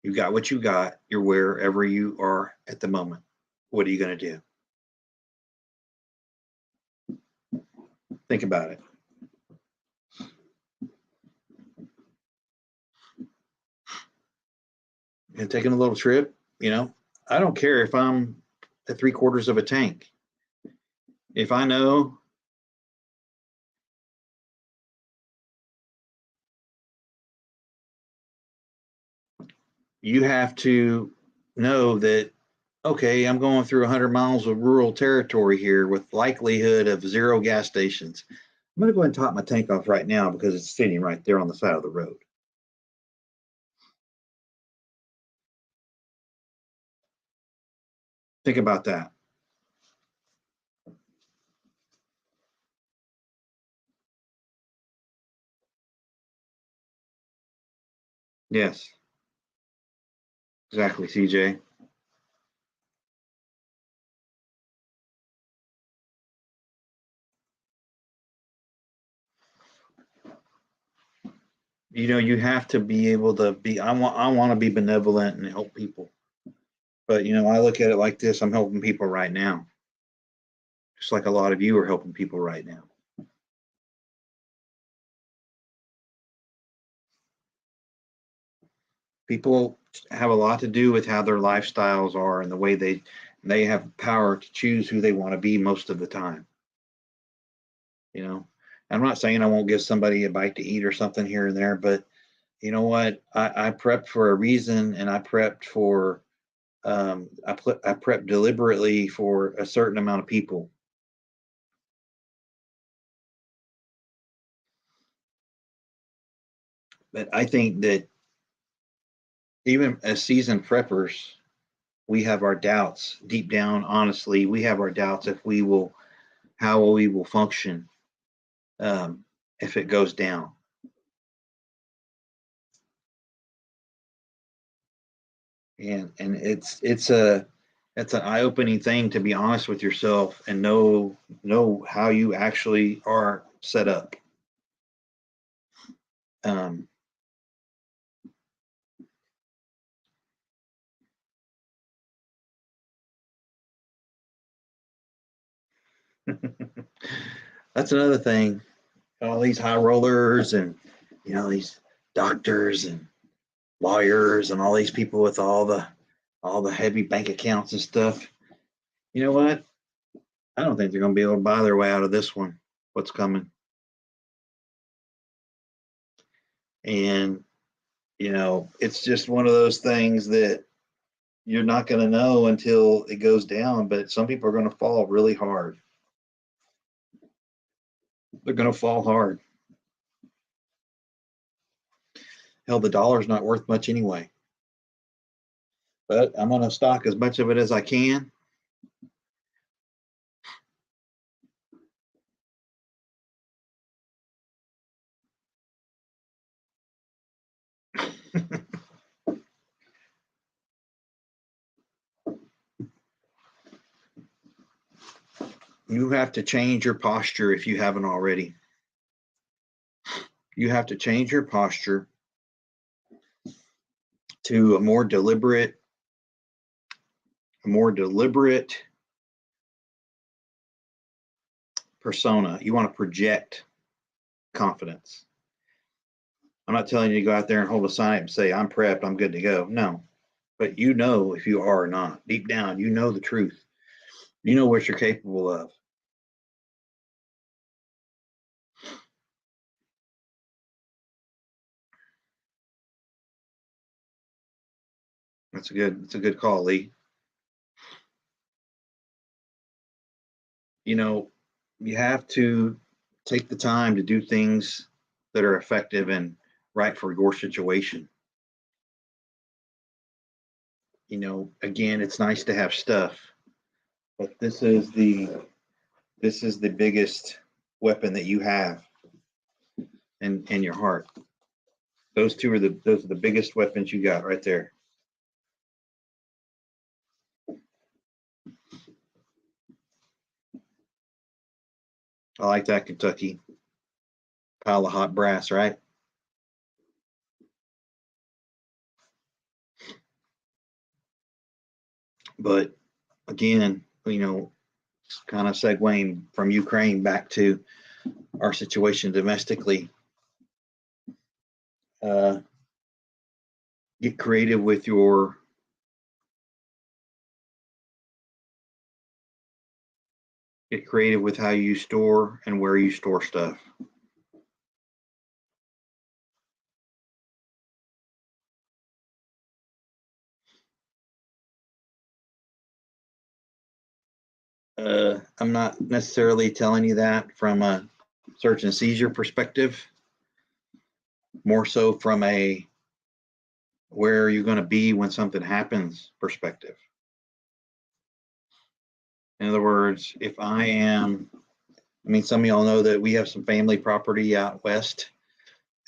you got what you got. You're wherever you are at the moment. What are you going to do? Think about it. And taking a little trip, I don't care if I'm at 3/4 of a tank. If I know you have to know that, okay, I'm going through 100 miles of rural territory here with likelihood of 0 gas stations. I'm going to go ahead and top my tank off right now because it's sitting right there on the side of the road. Think about that. Yes, exactly, CJ. You have to be able to be. I want to be benevolent and help people, but I look at it like this: I'm helping people right now, just like a lot of you are helping people right now. People have a lot to do with how their lifestyles are and the way they have power to choose who they want to be most of the time. You know, I'm not saying I won't give somebody a bite to eat or something here and there, but you know what? I prepped for a reason, and I prepped for I prepped deliberately for a certain amount of people. But I think that even as seasoned preppers, we have our doubts deep down. Honestly, we have our doubts if we will how we will function if it goes down. And it's an eye-opening thing to be honest with yourself and know how you actually are set up. Um, that's another thing. All these high rollers and these doctors and lawyers and all these people with all the heavy bank accounts and stuff. You know what? I don't think they're going to be able to buy their way out of this one. What's coming? And it's just one of those things that you're not going to know until it goes down. But some people are going to fall really hard. They're going to fall hard. Hell, the dollar's not worth much anyway. But I'm going to stock as much of it as I can. You have to change your posture if you haven't already. You have to change your posture to a more deliberate persona. You want to project confidence. I'm not telling you to go out there and hold a sign up and say, I'm prepped, I'm good to go. No. But if you are or not. Deep down, you know the truth. You know what you're capable of. That's a good call, Lee. You know, you have to take the time to do things that are effective and right for your situation. You know, again, it's nice to have stuff, but this is the biggest weapon that you have in your heart. Those are the biggest weapons you got right there. I like that, Kentucky. Pile of hot brass, right? But again, you know, kind of segueing from Ukraine back to our situation domestically. Uh, get creative with your get creative with how you store and where you store stuff. I'm not necessarily telling you that from a search and seizure perspective, more so from a where are you going to be when something happens perspective. In other words, if I mean, some of y'all know that we have some family property out west,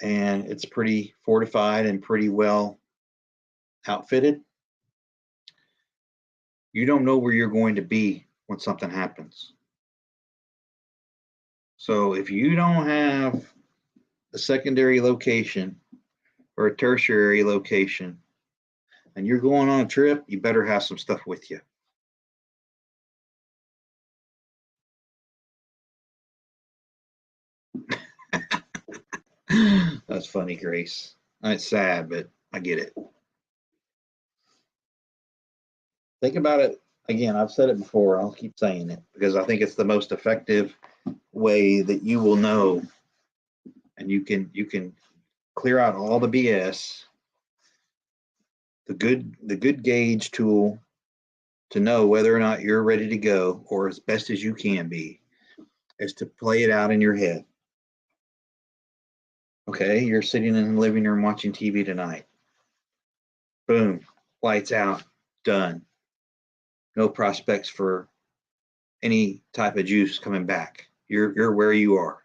and it's pretty fortified and pretty well outfitted. You don't know where you're going to be when something happens. So if you don't have a secondary location or a tertiary location and you're going on a trip, you better have some stuff with you. That's funny, Grace. It's sad, but I get it. Think about it again. I've said it before. I'll keep saying it because I think it's the most effective way that you will know, and you can clear out all the BS. The good gauge tool to know whether or not you're ready to go or as best as you can be is to play it out in your head. Okay, you're sitting in the living room watching TV tonight. Boom, lights out, done. No prospects for any type of juice coming back. You're where you are.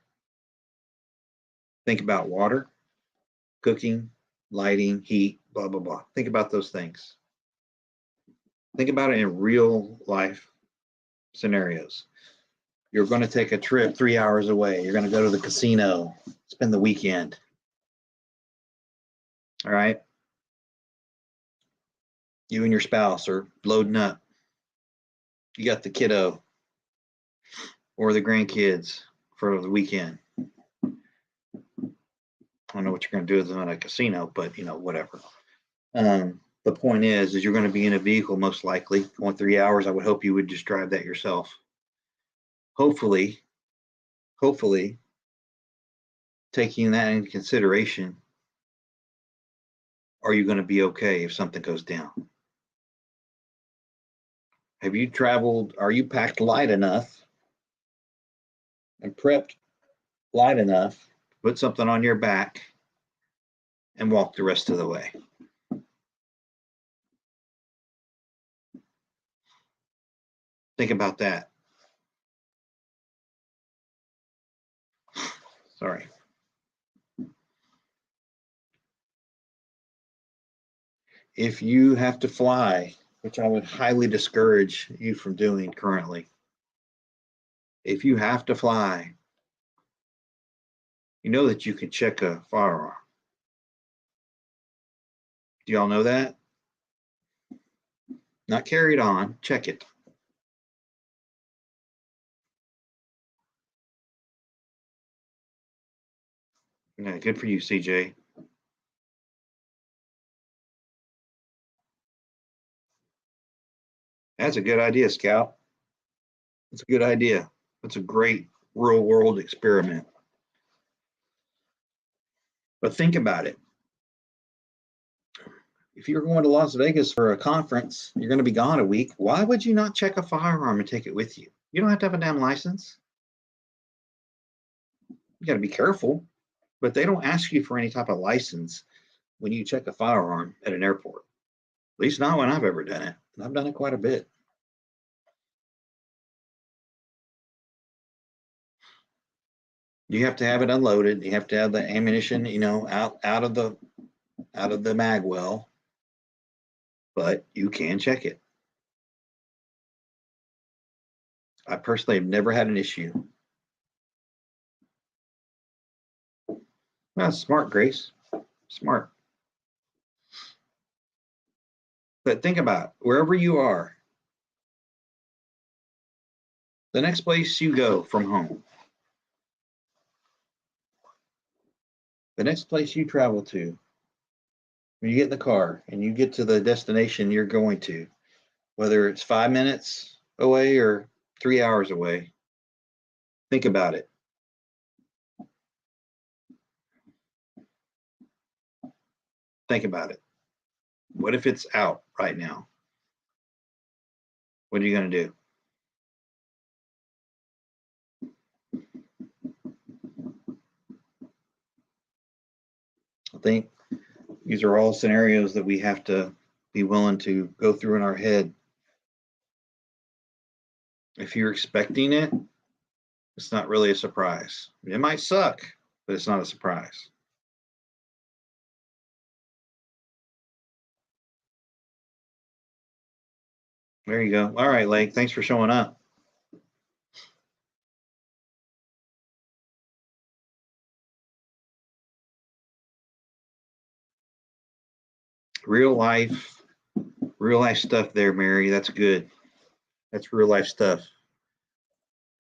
Think about water, cooking, lighting, heat, blah blah blah. Think about those things. Think about it in real life scenarios. You're going to take a trip 3 hours away. You're going to go to the casino, spend the weekend. All right. You and your spouse are loading up. You got the kiddo or the grandkids for the weekend. I don't know what you're going to do with them at a casino, but you know, whatever. The point is you're going to be in a vehicle most likely going 3 hours. I would hope you would just drive that yourself. Hopefully, taking that into consideration, are you going to be okay if something goes down? Have you traveled? Are you packed light enough and prepped light enough to put something on your back and walk the rest of the way? Think about that. Sorry. If you have to fly, which I would highly discourage you from doing currently, if you have to fly, you know that you can check a firearm. Do y'all know that? Not carry it on, check it. Yeah, good for you, CJ. That's a good idea, Scout. That's a good idea. That's a great real world experiment. But think about it. if you're going to Las Vegas for a conference, you're going to be gone a week. Why would you not check a firearm and take it with you? You don't have to have a damn license. You got to be careful, but they don't ask you for any type of license when you check a firearm at an airport. At least not when I've ever done it. And I've done it quite a bit. You have to have it unloaded. You have to have the ammunition, out of the mag well, but you can check it. I personally have never had an issue. Well, smart, Grace. Smart. But think about it, wherever you are, the next place you go from home, the next place you travel to, when you get in the car and you get to the destination you're going to, whether it's 5 minutes away or 3 hours away, think about it. Think about it. What if it's out right now? What are you going to do? I think these are all scenarios that we have to be willing to go through in our head. If you're expecting it, it's not really a surprise. It might suck, but it's not a surprise. There you go. All right, Lake, thanks for showing up. Real life stuff there, Mary. That's good. That's real life stuff.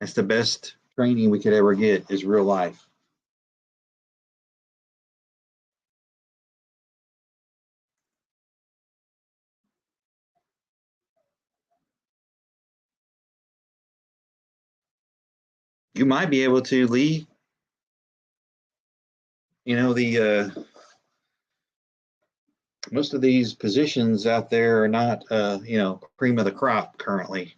That's the best training we could ever get, is real life. You might be able to, Lee. Most of these positions out there are not, cream of the crop currently.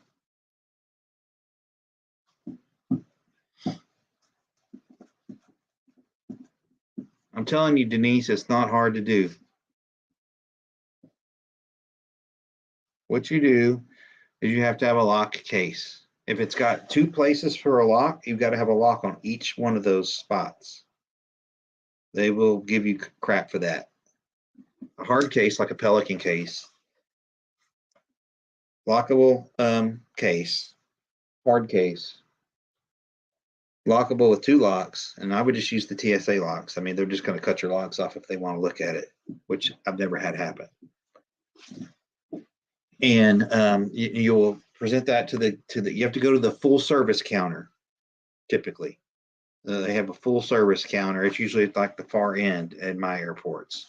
I'm telling you, Denise, it's not hard to do. What you do is you have to have a lock case. If it's got 2 places for a lock, you've got to have a lock on each one of those spots. They will give you crap for that. A hard case, like a Pelican case, lockable case, hard case, lockable with 2 locks, and I would just use the TSA locks. I mean, they're just going to cut your locks off if they want to look at it, which I've never had happen. And you'll present that to the. You have to go to the full service counter. Typically, they have a full service counter. It's usually at like the far end at my airports.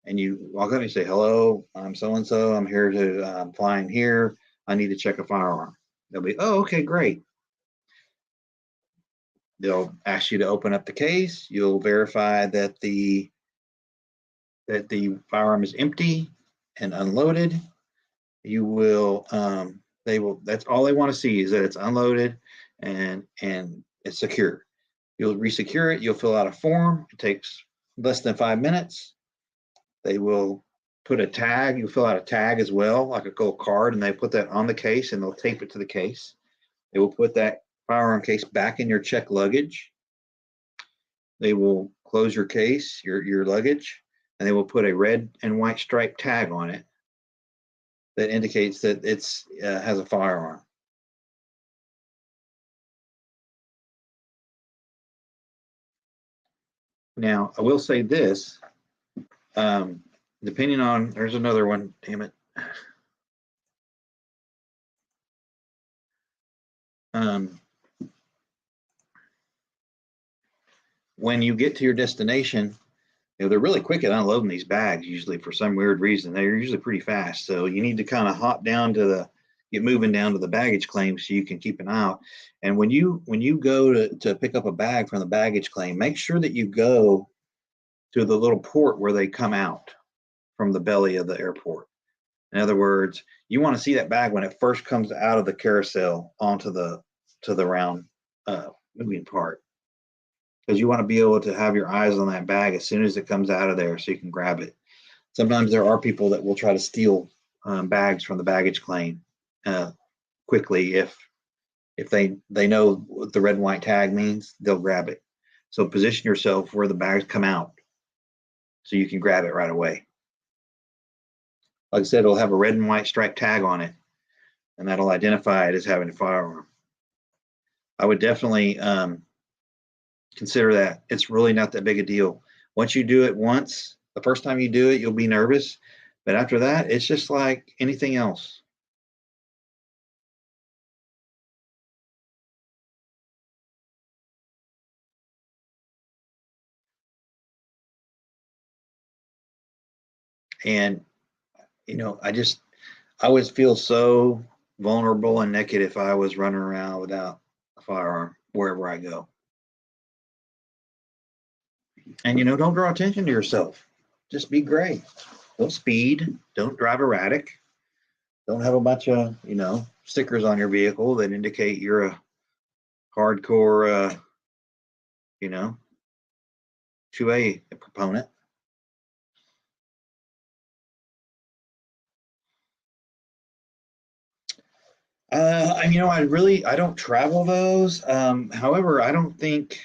And you walk up and you say, "Hello, I'm so and so. I'm here to I'm flying here. I need to check a firearm." They'll be, "Oh, okay, great." They'll ask you to open up the case. You'll verify that the firearm is empty and unloaded. You will that's all they want to see, is that it's unloaded and it's secure. You'll resecure it. You'll fill out a form. It takes less than 5 minutes. They will put a tag. You fill out a tag as well, like a gold card, and they put that on the case and they'll tape it to the case. They will put that firearm case back in your checked luggage. They will close your case, your luggage, and they will put a red and white striped tag on it that indicates that it's has a firearm. Now, I will say this, depending on, there's another one, damn it. When you get to your destination, they're really quick at unloading these bags, usually, for some weird reason. They're usually pretty fast. So you need to kind of hop down to get moving down to the baggage claim so you can keep an eye out. And when you go to pick up a bag from the baggage claim, make sure that you go to the little port where they come out. from the belly of the airport. In other words, you want to see that bag when it first comes out of the carousel onto the round moving part, because you want to be able to have your eyes on that bag as soon as it comes out of there so you can grab it. Sometimes there are people that will try to steal bags from the baggage claim quickly. If they know what the red and white tag means, they'll grab it. So position yourself where the bags come out so you can grab it right away. Like I said, it'll have a red and white striped tag on it, and that'll identify it as having a firearm. I would definitely consider that. It's really not that big a deal. Once you do it once, the first time you do it, you'll be nervous. But after that, it's just like anything else. And, I always feel so vulnerable and naked if I was running around without a firearm wherever I go. And, don't draw attention to yourself. Just be great. Don't speed. Don't drive erratic. Don't have a bunch of, stickers on your vehicle that indicate you're a hardcore, 2A proponent. I don't travel those. However, I don't think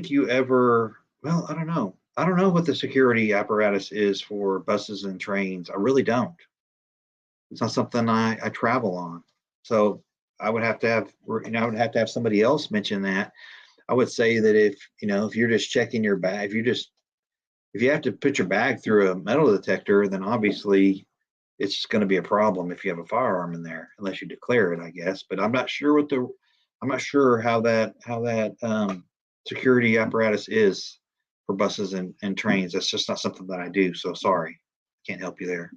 you ever, well, I don't know. I don't know what the security apparatus is for buses and trains. I really don't. It's not something I travel on. So I would have to have, I would have to have somebody else mention that. I would say that if you're just checking your bag, if you have to put your bag through a metal detector, then obviously it's going to be a problem if you have a firearm in there, unless you declare it, I guess. But I'm not sure how that security apparatus is for buses and trains. That's just not something that I do. So sorry, can't help you there.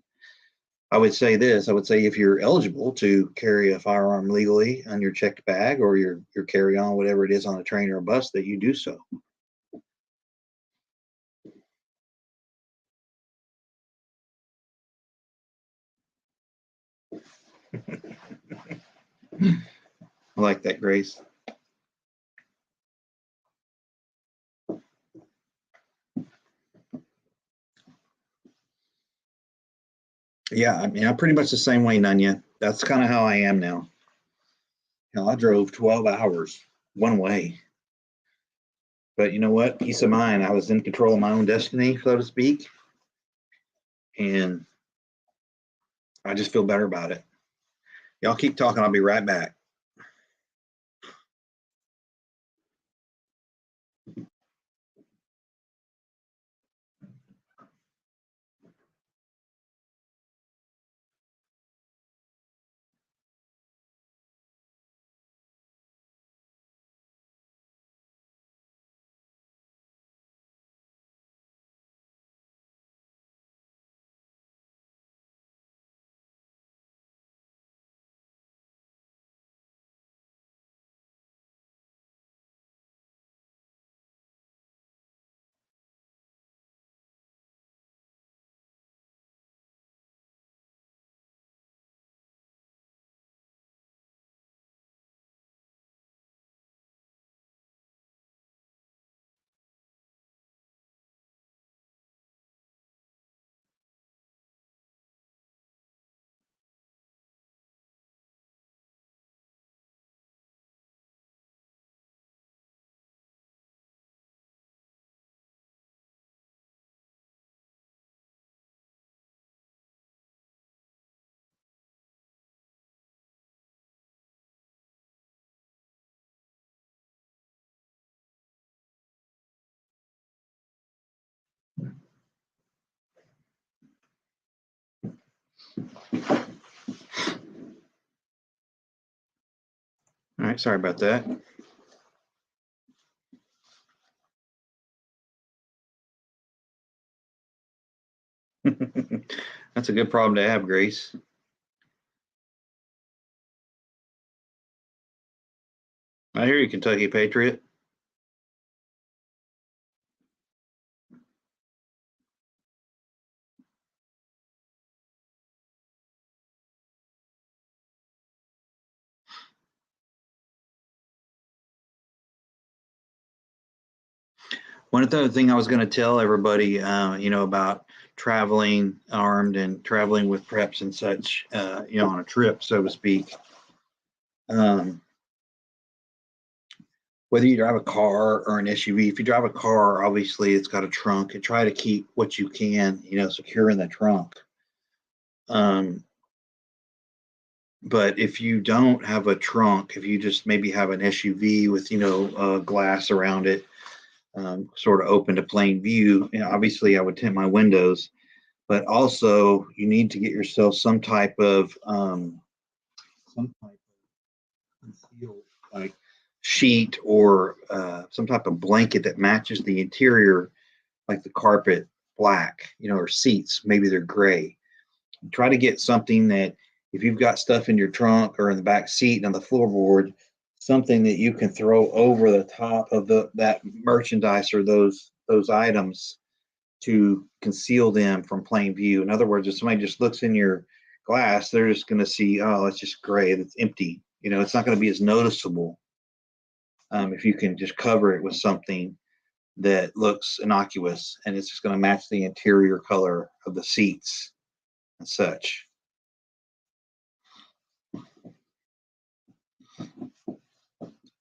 I would say this. I would say if you're eligible to carry a firearm legally on your checked bag or your carry on, whatever it is on a train or a bus, that you do so. I like that, Grace. Yeah, I'm pretty much the same way, Nanya. That's kind of how I am now. I drove 12 hours one way. But you know what? Peace of mind. I was in control of my own destiny, so to speak. And I just feel better about it. Y'all keep talking. I'll be right back. All right. Sorry about that. That's a good problem to have, Grace. I hear you, Kentucky Patriot. One other thing I was going to tell everybody, about traveling armed and traveling with preps and such, on a trip, so to speak. Um, Whether you drive a car or an SUV, if you drive a car, obviously it's got a trunk, and try to keep what you can, secure in the trunk. Um, but if you don't have a trunk, if you just maybe have an SUV with, glass around it, sort of open to plain view, obviously I would tint my windows, but also you need to get yourself some type of concealed, like sheet or some type of blanket that matches the interior, like the carpet black, or seats, maybe they're gray. Try to get something that, if you've got stuff in your trunk or in the back seat and on the floorboard, something that you can throw over the top of that merchandise or those items to conceal them from plain view. In other words, if somebody just looks in your glass, they're just going to see, oh, it's just gray, it's empty. It's not going to be as noticeable if you can just cover it with something that looks innocuous, and it's just going to match the interior color of the seats and such.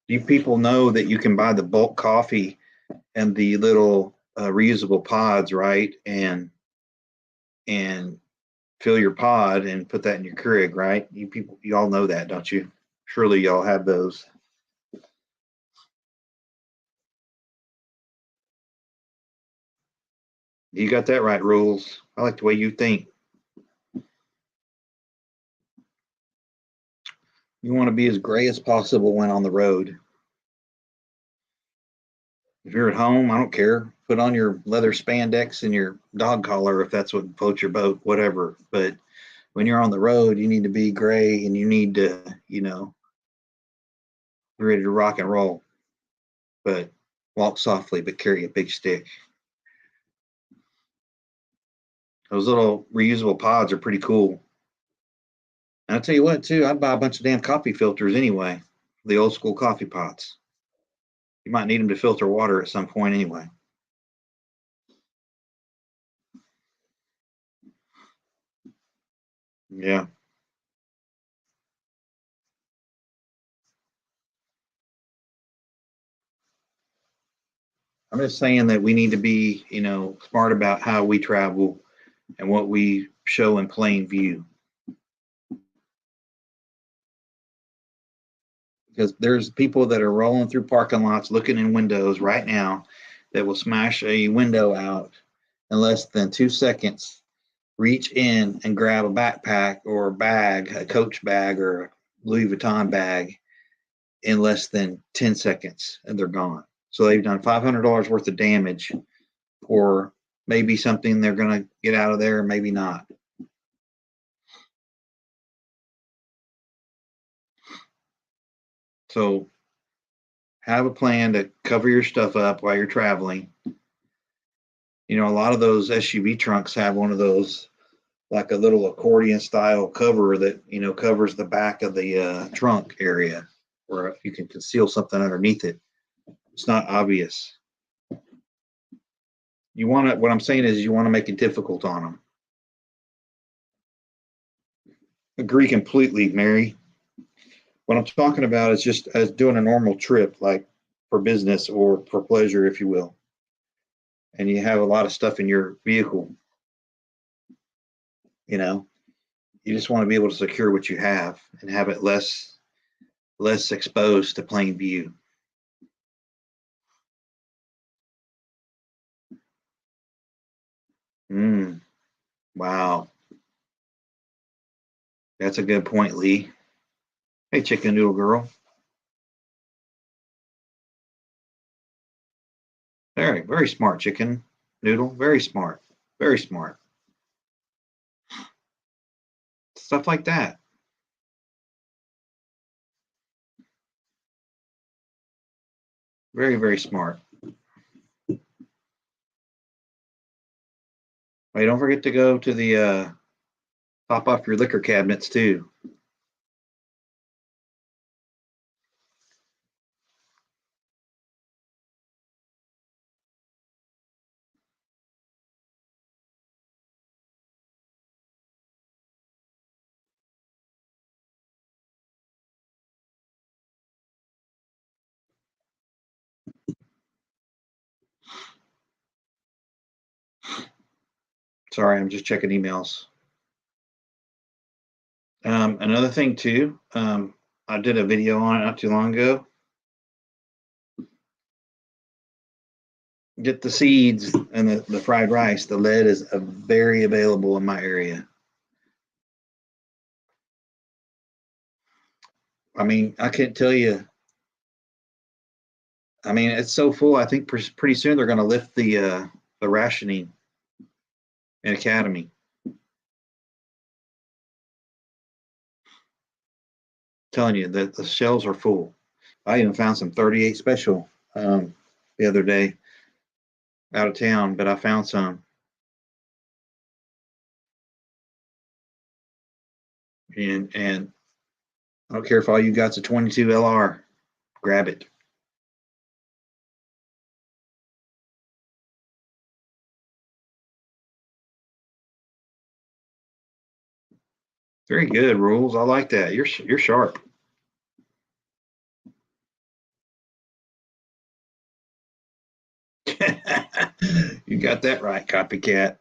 You people know that you can buy the bulk coffee and the little reusable pods, right? And fill your pod and put that in your Keurig, right? You people, you all know that, don't you? Surely y'all have those. You got that right, Rules. I like the way you think. You want to be as gray as possible when on the road. If you're at home, I don't care. Put on your leather spandex and your dog collar if that's what floats your boat, whatever. But when you're on the road, you need to be gray, and you need to, be ready to rock and roll. But walk softly, but carry a big stick. Those little reusable pods are pretty cool. And I'll tell you what, too, I'd buy a bunch of damn coffee filters anyway, the old school coffee pots. You might need them to filter water at some point anyway. Yeah. I'm just saying that we need to be, smart about how we travel and what we show in plain view. Because there's people that are rolling through parking lots looking in windows right now that will smash a window out in less than 2 seconds, reach in and grab a backpack or a bag, a Coach bag or a Louis Vuitton bag, in less than 10 seconds, and they're gone. So they've done $500 worth of damage for maybe something they're going to get out of there, maybe not. So have a plan to cover your stuff up while you're traveling. A lot of those SUV trunks have one of those, like a little accordion style cover that, covers the back of the trunk area, where you can conceal something underneath it. It's not obvious. What I'm saying is, you want to make it difficult on them. Agree completely, Mary. What I'm talking about is just as doing a normal trip, like for business or for pleasure, if you will. And you have a lot of stuff in your vehicle, you know, you just want to be able to secure what you have and have it less exposed to plain view. Mm, wow. That's a good point, Lee. Hey, chicken noodle girl. Very, very smart, chicken noodle. Very smart. Very smart. Stuff like that. Very, very smart. Hey, don't forget to go to the top off your liquor cabinets too. Sorry, I'm just checking emails. Another thing too, I did a video on it not too long ago. Get the seeds and the fried rice. The lead is very available in my area. I mean, I can't tell you. I mean, it's so full. I think pretty soon they're going to lift the rationing in Academy. Telling you that the shelves are full. I even found some 38 special the other day out of town, but I found some. And I don't care if all you got's a 22 LR, grab it. Very good, Rules. I like that. You're sharp. You got that right, copycat.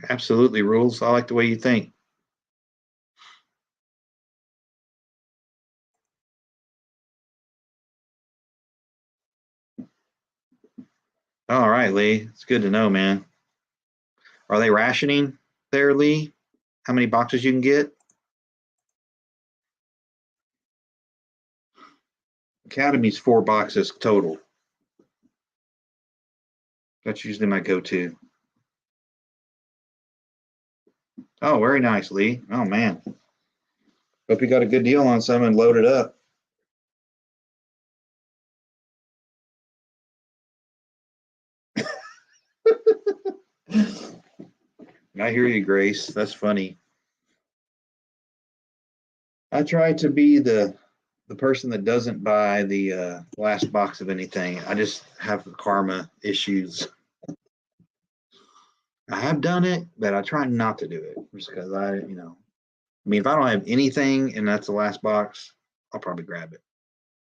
Absolutely, Rules. I like the way you think. All right, Lee. It's good to know, man. Are they rationing there, Lee? How many boxes you can get? Academy's 4 boxes total. That's usually my go-to. Oh, very nice, Lee. Oh, man. Hope you got a good deal on some and load it up. I hear you, Grace. That's funny. I try to be the person that doesn't buy the last box of anything. I just have karma issues. I have done it, but I try not to do it just because I mean, if I don't have anything and that's the last box, I'll probably grab it,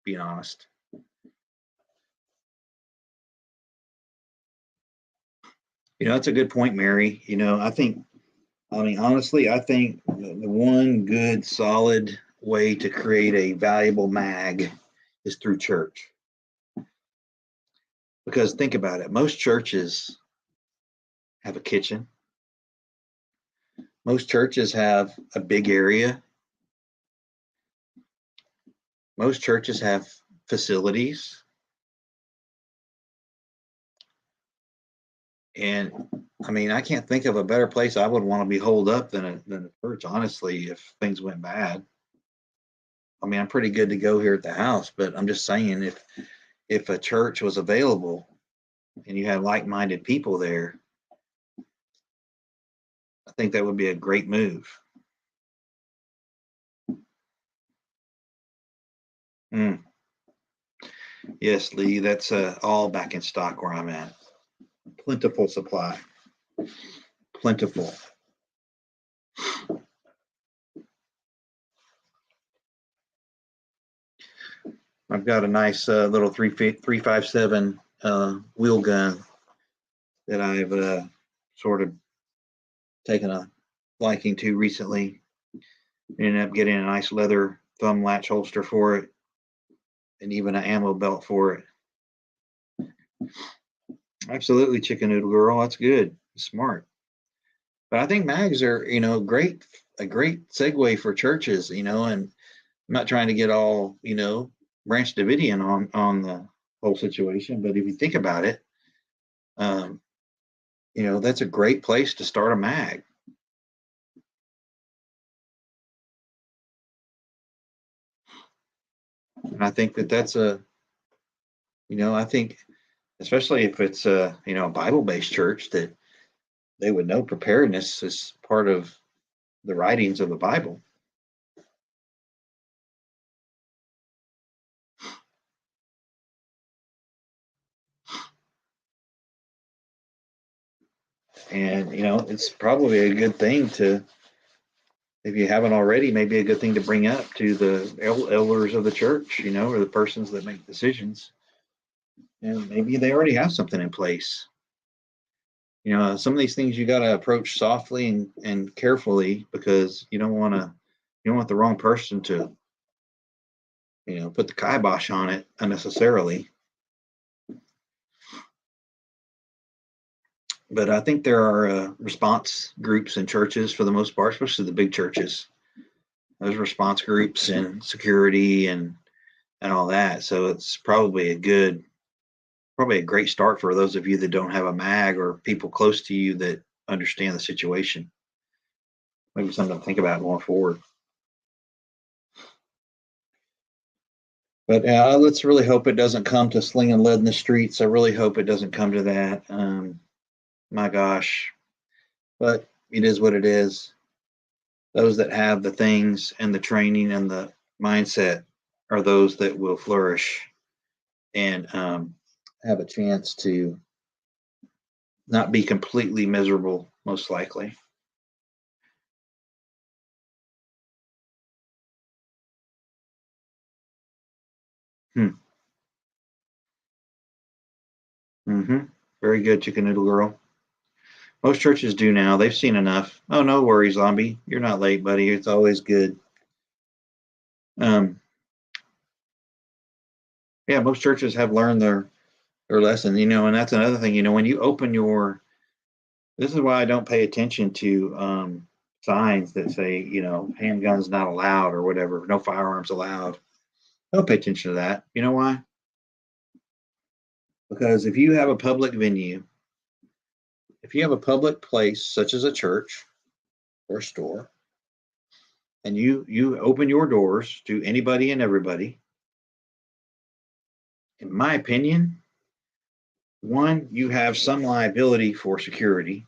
being honest. That's a good point, Mary. I mean, honestly, I think the one good, solid way to create a valuable mag is through church. Because think about it, most churches have a kitchen, most churches have a big area, most churches have facilities. And I mean, I can't think of a better place I would want to be holed up than a church, honestly, if things went bad. I mean, I'm pretty good to go here at the house, but I'm just saying if a church was available and you had like-minded people there, I think that would be a great move. Mm. Yes, Lee, that's all back in stock where I'm at. Plentiful supply. Plentiful. I've got a nice little 357 wheel gun that I've sort of taken a liking to recently. Ended up getting a nice leather thumb latch holster for it, and even an ammo belt for it. Absolutely, chicken noodle girl. That's good. Smart. But I think mags are, a great segue for churches, and I'm not trying to get all, Branch Davidian on the whole situation, but if you think about it, that's a great place to start a mag. And I think that's I think especially if it's a Bible-based church, that they would know preparedness is part of the writings of the Bible. And it's probably a good thing to, if you haven't already, maybe a good thing to bring up to the elders of the church, or the persons that make decisions. And maybe they already have something in place. Some of these things you got to approach softly and carefully, because you don't want the wrong person to, put the kibosh on it unnecessarily. But I think there are response groups in churches for the most part, especially the big churches. There's response groups and security and all that. So it's probably a great start for those of you that don't have a mag or people close to you that understand the situation. Maybe something to think about going forward. But let's really hope it doesn't come to slinging lead in the streets. I really hope it doesn't come to that. My gosh, but it is what it is. Those that have the things and the training and the mindset are those that will flourish and have a chance to not be completely miserable, most likely. Hmm. Mm-hmm. Very good, chicken noodle girl. Most churches do now. They've seen enough. Oh, no worries, zombie. You're not late, buddy. It's always good. Um, yeah, most churches have learned their lesson, and that's another thing, when you open this is why I don't pay attention to signs that say, handguns not allowed or whatever, no firearms allowed. I don't pay attention to that. You know why? Because if you have a public venue, if you have a public place such as a church or a store, and you open your doors to anybody and everybody, in my opinion, one, you have some liability for security,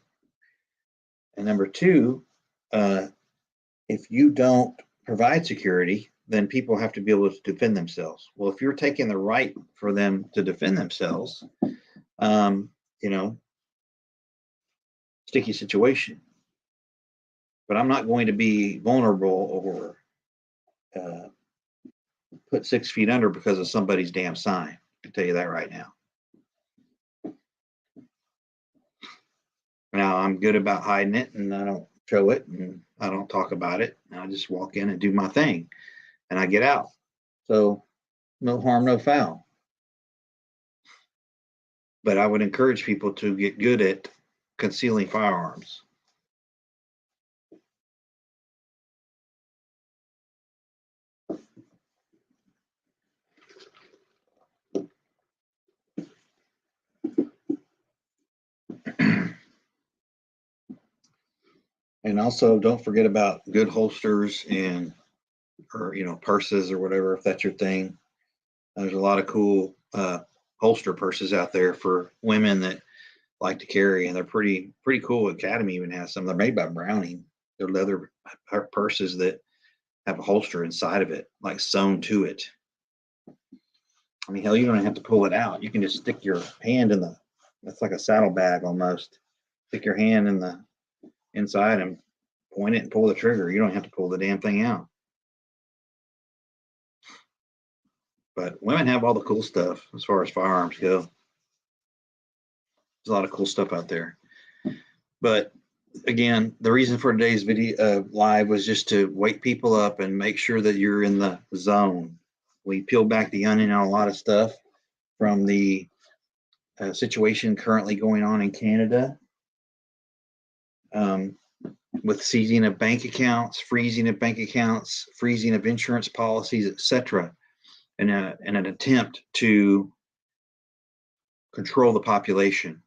and number two, uh, if you don't provide security, then people have to be able to defend themselves. Well, if you're taking the right for them to defend themselves, um, you know, sticky situation. But I'm not going to be vulnerable or uh, put 6 feet under because of somebody's damn sign. I can tell you that right now. Now I'm good about hiding it, and I don't show it, and I don't talk about it. I just walk in and do my thing, and I get out. So no harm, no foul. But I would encourage people to get good at concealing firearms. And also don't forget about good holsters and or purses or whatever, if that's your thing. There's a lot of cool holster purses out there for women that like to carry, and they're pretty cool. Academy even has some. They're made by Browning. They're leather purses that have a holster inside of it, like sewn to it. I mean, hell, you don't have to pull it out. You can just stick your hand in the. It's like a saddlebag almost. Stick your hand in the inside and point it and pull the trigger. You don't have to pull the damn thing out. But women have all the cool stuff as far as firearms go. There's a lot of cool stuff out there. But again, the reason for today's video live was just to wake people up and make sure that you're in the zone. We peeled back the onion on a lot of stuff from the situation currently going on in Canada, with seizing of bank accounts, freezing of bank accounts, freezing of insurance policies, etc., in an attempt to control the population.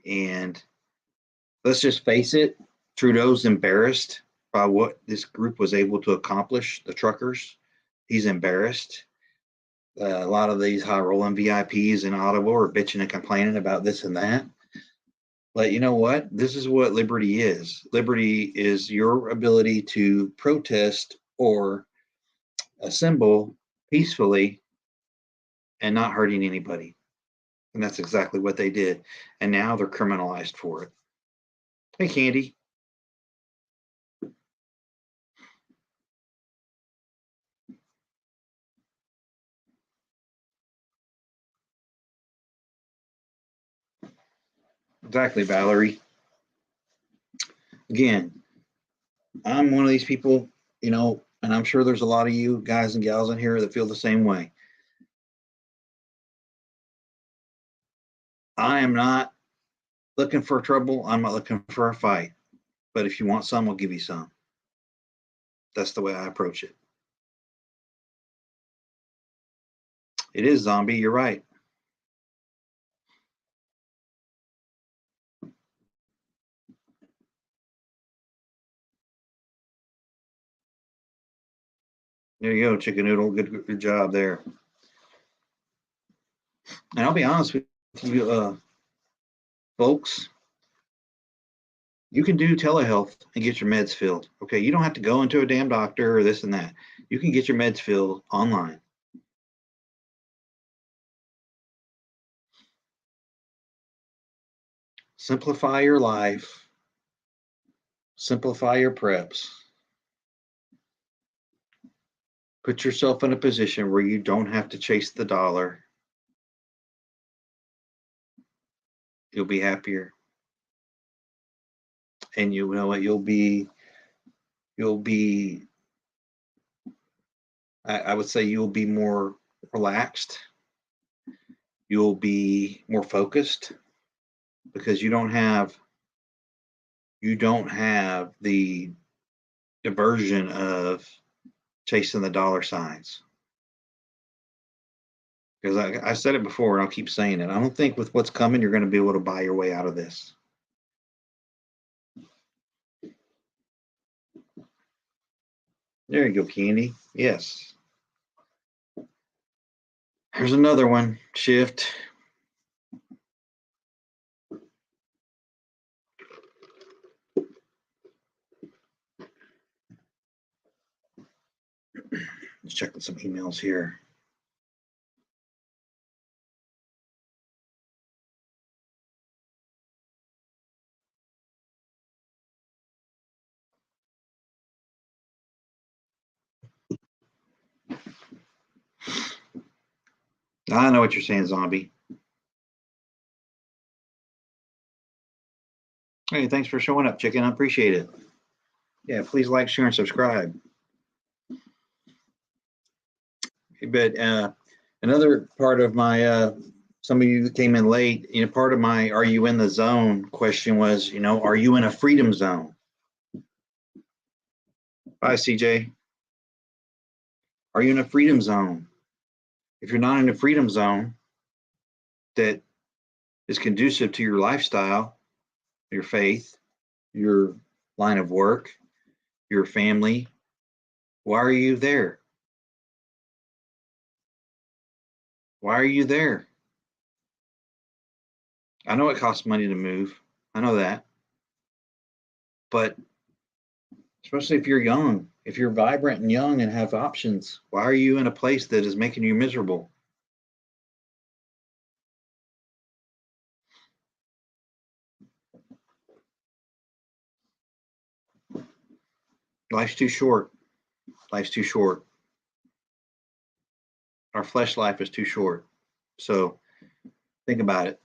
And let's just face it, Trudeau's embarrassed by what this group was able to accomplish, the truckers. He's embarrassed. A lot of these high rolling VIPs in Ottawa are bitching and complaining about this and that. But you know what? This is what liberty is. Liberty is your ability to protest or assemble peacefully and not hurting anybody. And that's exactly what they did. And now they're criminalized for it. Hey, Candy. Exactly, Valerie. Again, I'm one of these people, and I'm sure there's a lot of you guys and gals in here that feel the same way. I am not looking for trouble. I'm not looking for a fight. But if you want some, I'll give you some. That's the way I approach it. It is zombie. You're right. There you go, chicken noodle. Good job there. And I'll be honest with you, folks. You can do telehealth and get your meds filled. Okay, you don't have to go into a damn doctor or this and that. You can get your meds filled online. Simplify your life. Simplify your preps. Put yourself in a position where you don't have to chase the dollar. You'll be happier. And you know what? You'll be, I would say you'll be more relaxed. You'll be more focused because you don't have the diversion of chasing the dollar signs. Because I said it before and I'll keep saying it. I don't think with what's coming, you're going to be able to buy your way out of this. There you go, Candy. Yes. Here's another one. Shift. Let's check some emails here. I know what you're saying, zombie. Hey, thanks for showing up, chicken. I appreciate it. Yeah, please like, share, and subscribe. But another part of my, some of you that came in late, part of my "Are you in the zone?" question was, are you in a freedom zone? Bye, CJ. Are you in a freedom zone? If you're not in a freedom zone that is conducive to your lifestyle, your faith, your line of work, your family, why are you there? Why are you there? I know it costs money to move. I know that. But especially if you're young, if you're vibrant and young and have options, why are you in a place that is making you miserable? Life's too short. Life's too short. Our flesh life is too short. So think about it.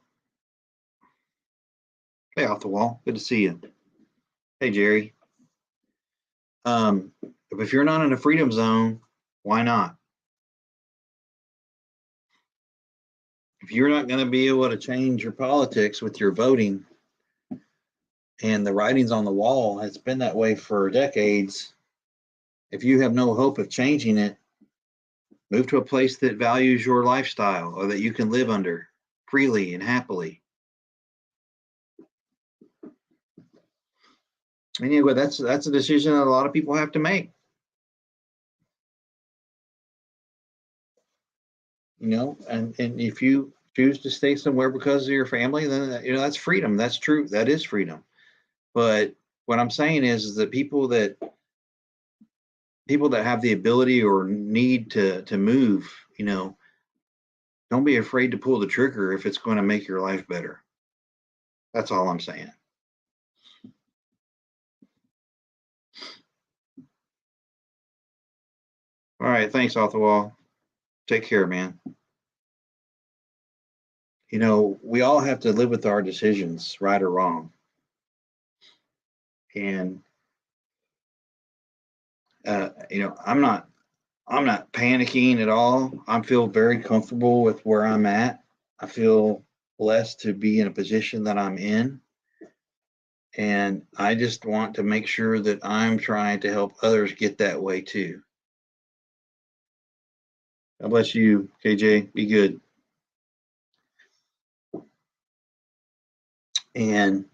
Hey, off the wall. Good to see you. Hey, Jerry. If you're not in a freedom zone, why not? If you're not going to be able to change your politics with your voting, and the writing's on the wall, it's been that way for decades. If you have no hope of changing it, move to a place that values your lifestyle or that you can live under freely and happily. Anyway, that's a decision that a lot of people have to make. And if you choose to stay somewhere because of your family, then that's freedom. That's true. That is freedom. But what I'm saying is that people that have the ability or need to move, don't be afraid to pull the trigger if it's going to make your life better. That's all I'm saying. All right. Thanks, off the wall. Take care, man. we all have to live with our decisions, right or wrong. And I'm not panicking at all. I feel very comfortable with where I'm at. I feel blessed to be in a position that I'm in. And I just want to make sure that I'm trying to help others get that way too. God bless you, KJ. Be good. And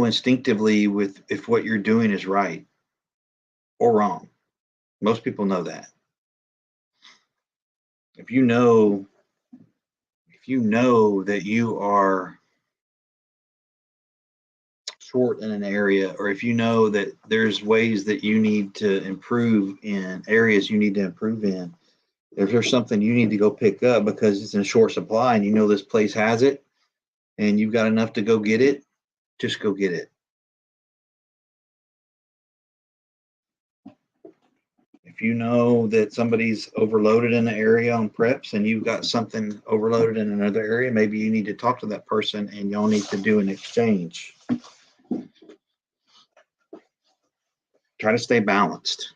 instinctively with if what you're doing is right or wrong. Most people know that. If you know that you are short in an area, or if you know that there's ways that you need to improve in areas you need to improve in, if there's something you need to go pick up because it's in short supply and you know this place has it and you've got enough to go get it, just go get it. If you know that somebody's overloaded in the area on preps and you've got something overloaded in another area, maybe you need to talk to that person and y'all need to do an exchange. Try to stay balanced.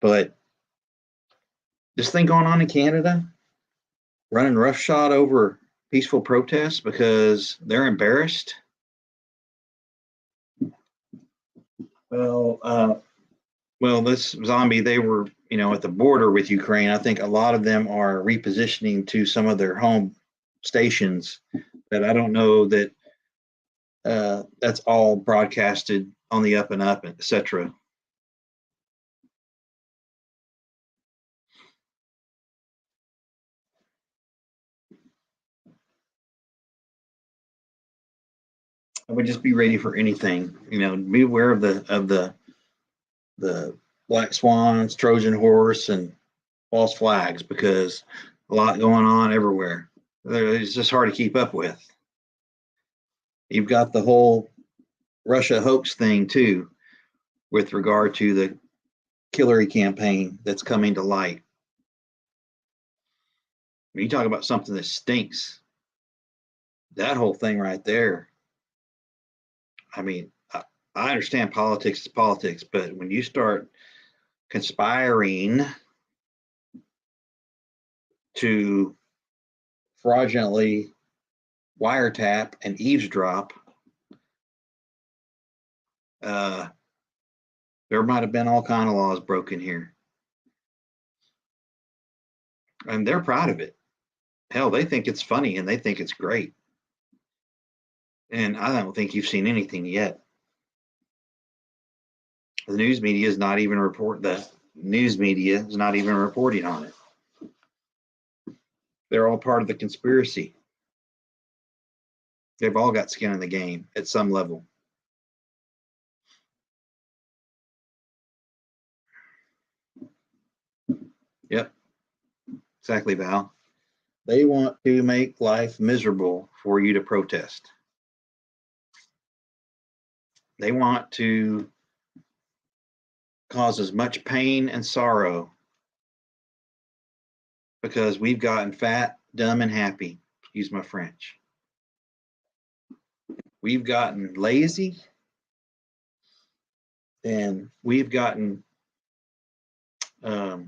But this thing going on in Canada, running roughshod over peaceful protests because they're embarrassed. Well, this zombie, they were, at the border with Ukraine. I think a lot of them are repositioning to some of their home stations, but I don't know that that's all broadcasted on the up and up, etc. I would just be ready for anything. Be aware of the black swans, Trojan horse, and false flags because a lot going on everywhere. It's just hard to keep up with. You've got the whole Russia hoax thing too, with regard to the Hillary campaign that's coming to light. When you talk about something that stinks, that whole thing right there. I mean, I understand politics is politics, but when you start conspiring to fraudulently wiretap and eavesdrop, there might have been all kind of laws broken here, and they're proud of it. Hell, they think it's funny and they think it's great. And I don't think you've seen anything yet. The news media is not even reporting on it. They're all part of the conspiracy. They've all got skin in the game at some level. Yep, exactly, Val. They want to make life miserable for you to protest. They want to cause as much pain and sorrow because we've gotten fat, dumb, and happy. Excuse my French. We've gotten lazy and we've gotten a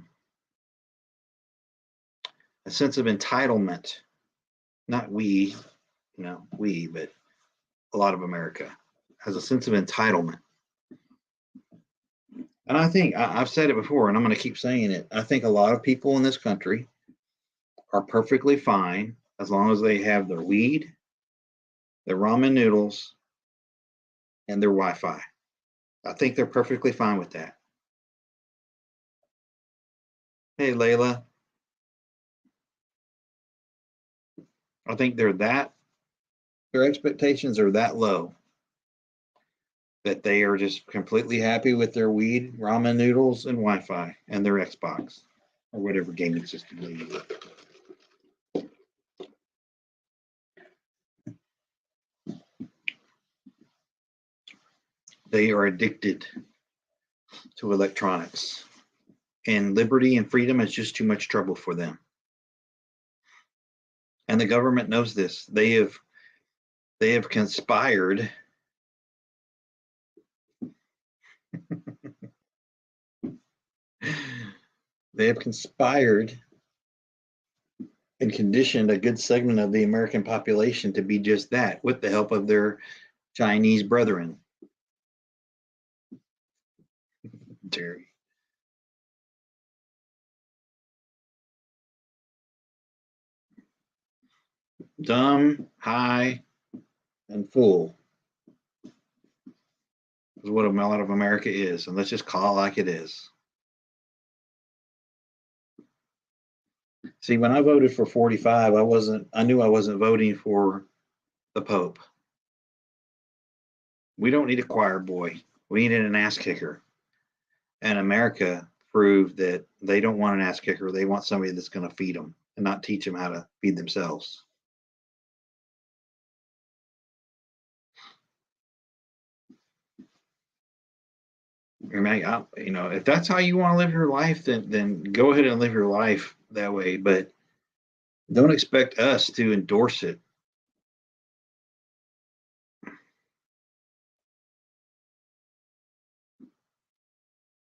sense of entitlement. Not we, but a lot of America has a sense of entitlement. And I think I've said it before, and I'm going to keep saying it. I think a lot of people in this country are perfectly fine as long as they have their weed, their ramen noodles, and their Wi-Fi. I think they're perfectly fine with that. Hey, Layla. I think their expectations are that low that they are just completely happy with their weed, ramen noodles, and Wi-Fi, and their Xbox or whatever gaming system they use. They are addicted to electronics. and liberty and freedom is just too much trouble for them. And the government knows this. They have conspired. They have conspired and conditioned a good segment of the American population to be just that, with the help of their Chinese brethren. Terry. Dumb, high, and full is what a lot of America is. And let's just call it like it is. See, when I voted for 45, I knew I wasn't voting for the Pope. We don't need a choir boy. We needed an ass kicker. And America proved that they don't want an ass kicker. They want somebody that's going to feed them and not teach them how to feed themselves. I mean, if that's how you want to live your life, then go ahead and live your life that way. But don't expect us to endorse it.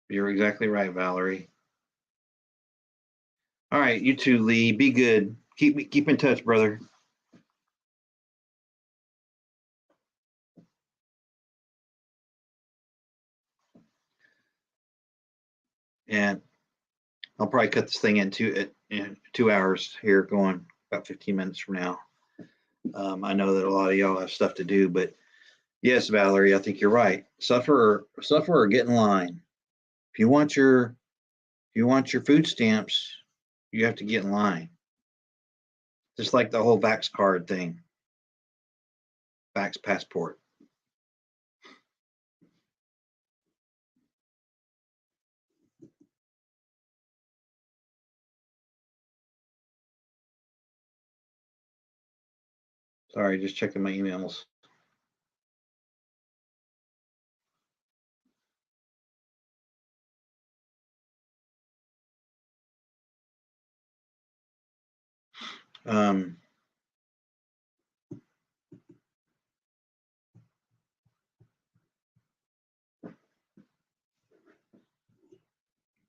You're exactly right, Valerie. All right, you too, Lee. Be good. Keep in touch, brother. And I'll probably cut this thing in 2 hours here, going about 15 minutes from now. I know that a lot of y'all have stuff to do, but yes, Valerie, I think you're right. Suffer or get in line. If you want your food stamps, you have to get in line. Just like the whole Vax card thing, Vax passport. Sorry, just checking my emails.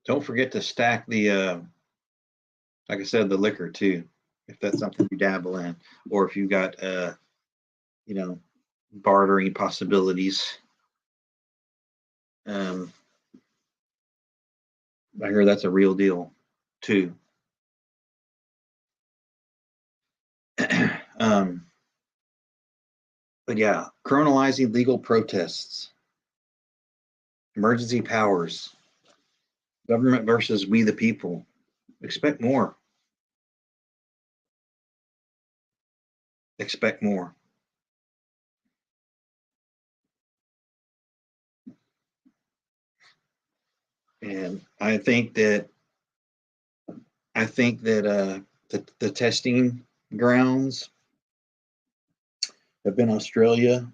Don't forget to stack the, like I said, the liquor too, if that's something you dabble in, or if you got, bartering possibilities. I hear that's a real deal too. um, but yeah, criminalizing legal protests, emergency powers, government versus we the people. Expect more. Expect more. And I think that the testing grounds have been Australia,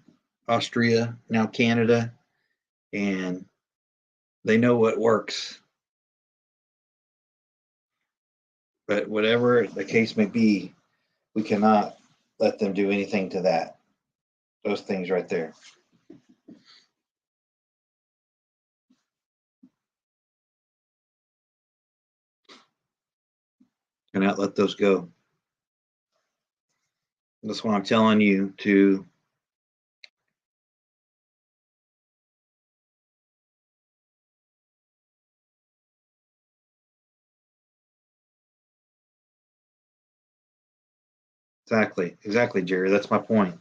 Austria, now Canada, and they know what works. But whatever the case may be, we cannot let them do anything to that. Those things right there. Cannot let those go. That's why I'm telling you to exactly, Jerry. That's my point.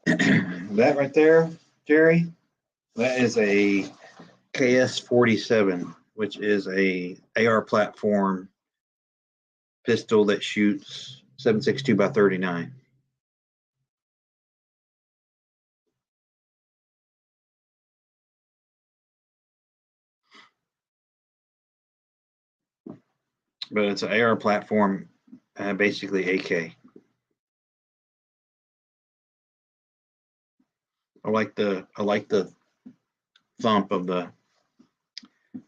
That right there, Jerry, that is a KS-47, which is a AR platform pistol that shoots 7.62 by 39. But it's an AR platform, basically AK. I like the thump of the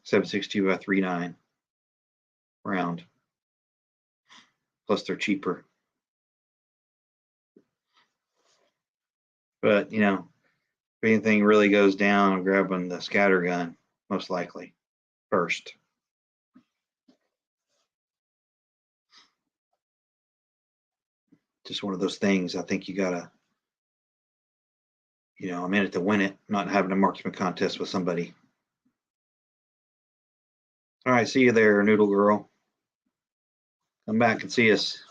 7.62 by 3.9 round. Plus they're cheaper. But, you know, if anything really goes down, I'm grabbing the scatter gun, most likely, first. Just one of those things. I think you gotta, you know, I'm in it to win it, not having a marksman contest with somebody. All right, see you there, Noodle Girl. Come back and see us.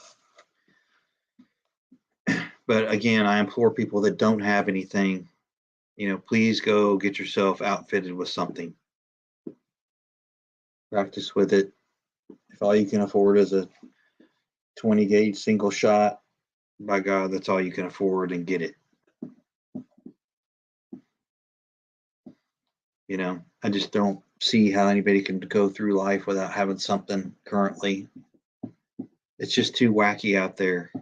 But again, I implore people that don't have anything, you know, please go get yourself outfitted with something. Practice with it. If all you can afford is a 20 gauge single shot, by God, that's all you can afford, and get it. You know, I just don't see how anybody can go through life without having something currently. It's just too wacky out there.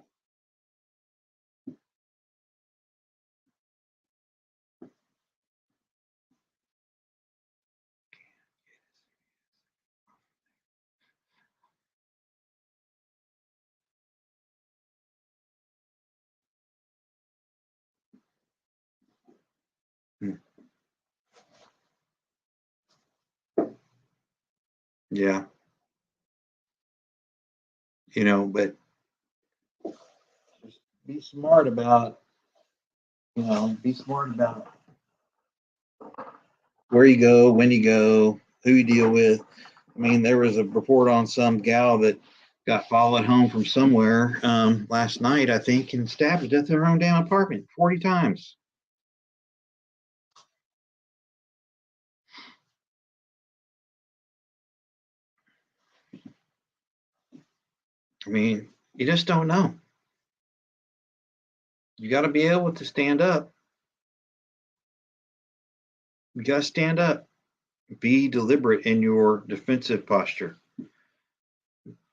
Yeah. You know, but just be smart about, you know, be smart about where you go, when you go, who you deal with. I mean, there was a report on some gal that got followed home from somewhere last night, I think, and stabbed to death in her own damn apartment 40 times. I mean, you just don't know. You got to be able to stand up. You got to stand up. Be deliberate in your defensive posture.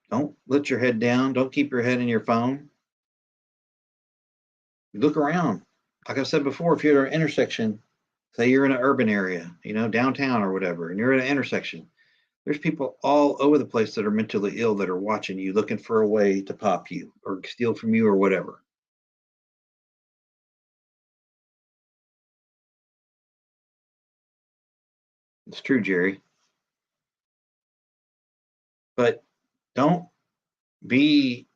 Don't let your head down. Don't keep your head in your phone. Look around. Like I said before, if you're at an intersection, say you're in an urban area, you know, downtown or whatever, and you're at an intersection, there's people all over the place that are mentally ill that are watching you, looking for a way to pop you or steal from you or whatever. It's true, Jerry. But don't be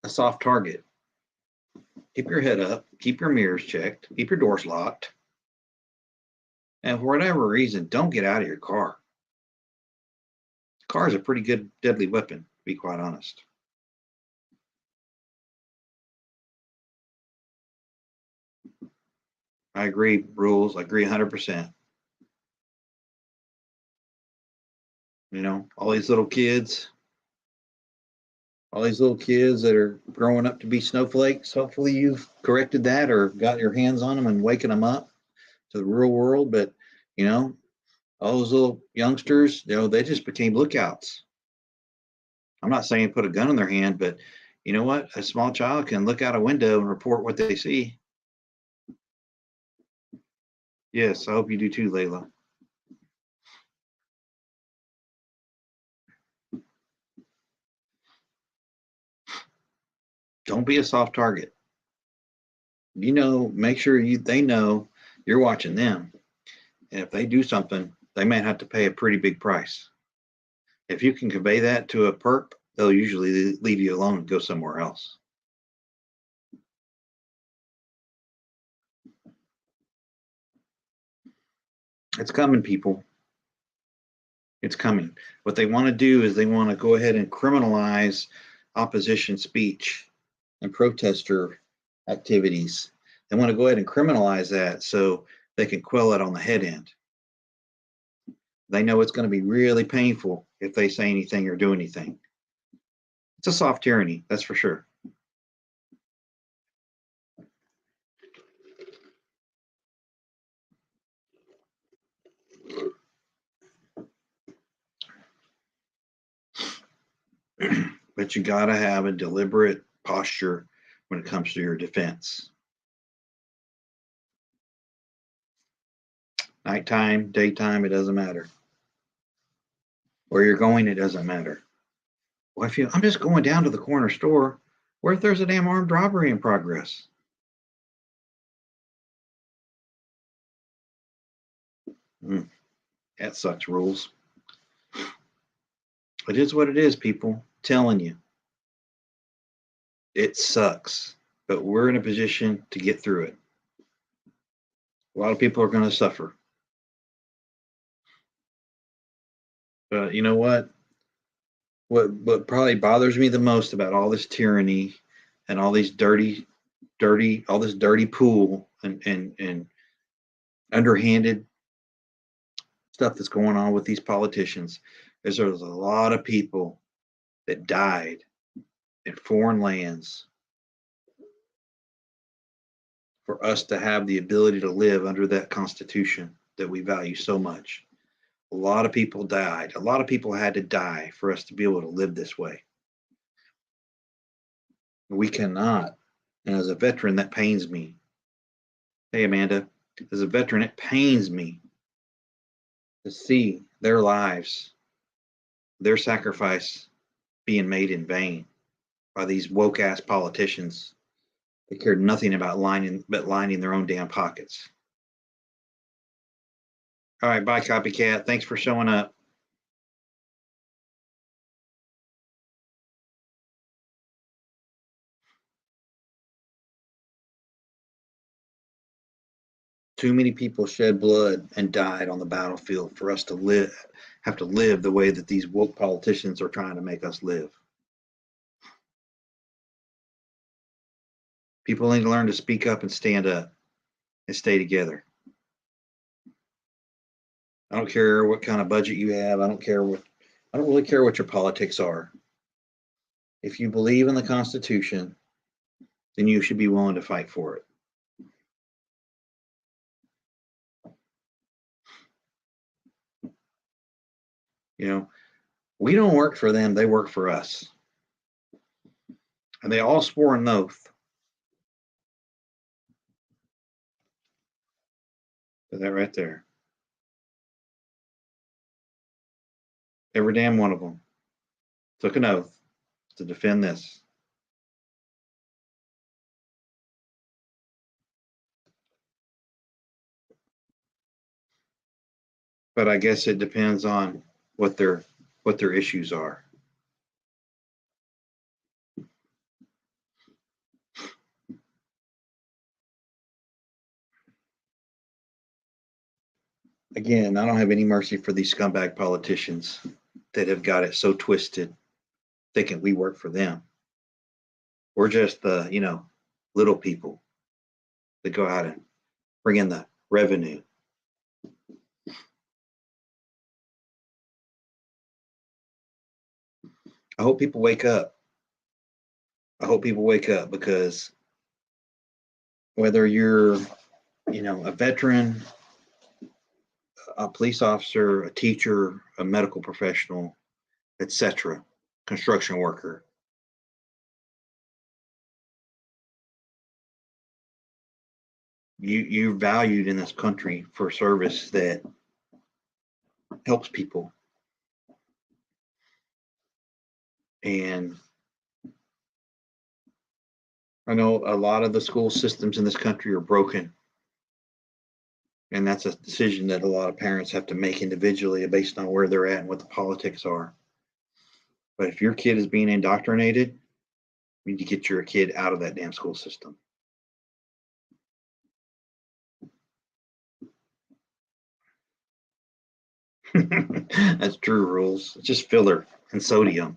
a soft target. Keep your head up, keep your mirrors checked, keep your doors locked. And for whatever reason, don't get out of your car. Car is a pretty good deadly weapon, to be quite honest. I agree, rules. I agree 100%. You know, all these little kids that are growing up to be snowflakes, hopefully you've corrected that or got your hands on them and waking them up to the real world. But, you know, all those little youngsters, you know, they just became lookouts. I'm not saying put a gun in their hand, but you know what? A small child can look out a window and report what they see. Yes, I hope you do too, Layla. Don't be a soft target. You know, make sure they know you're watching them. And if they do something, they might have to pay a pretty big price. If you can convey that to a perp, they'll usually leave you alone and go somewhere else. It's coming, people. It's coming. What they want to do is they want to go ahead and criminalize opposition speech and protester activities. They want to go ahead and criminalize that so they can quell it on the head end. They know it's going to be really painful if they say anything or do anything. It's a soft tyranny, that's for sure. But you got to have a deliberate posture when it comes to your defense. Nighttime, daytime, it doesn't matter. Where you're going, it doesn't matter. Well, I'm just going down to the corner store. What if there's a damn armed robbery in progress? That sucks, rules. It is what it is, people. I'm telling you. It sucks, but we're in a position to get through it. A lot of people are going to suffer. But you know what? What probably bothers me the most about all this tyranny and all these all this dirty pool and underhanded stuff that's going on with these politicians is there's a lot of people that died in foreign lands for us to have the ability to live under that constitution that we value so much. A lot of people died. A lot of people had to die for us to be able to live this way. We cannot. And as a veteran, that pains me. Hey, Amanda, as a veteran, it pains me to see their lives, their sacrifice being made in vain by these woke ass politicians that cared nothing about lining their own damn pockets. All right, bye, copycat. Thanks for showing up. Too many people shed blood and died on the battlefield for us to have to live the way that these woke politicians are trying to make us live. People need to learn to speak up and stand up and stay together. I don't care what kind of budget you have. I don't really care what your politics are. If you believe in the Constitution, then you should be willing to fight for it. You know, we don't work for them, they work for us. And they all swore an oath. Put that right there. Every damn one of them took an oath to defend this. But I guess it depends on what their issues are. Again, I don't have any mercy for these scumbag politicians that have got it so twisted, thinking we work for them. We're just the, little people that go out and bring in the revenue. I hope people wake up. I hope people wake up because whether you're, a veteran, a police officer, a teacher, a medical professional, etc., construction worker, you're valued in this country for service that helps people. And I know a lot of the school systems in this country are broken. And that's a decision that a lot of parents have to make individually based on where they're at and what the politics are. But if your kid is being indoctrinated, you need to get your kid out of that damn school system. That's true, rules. It's just filler and sodium.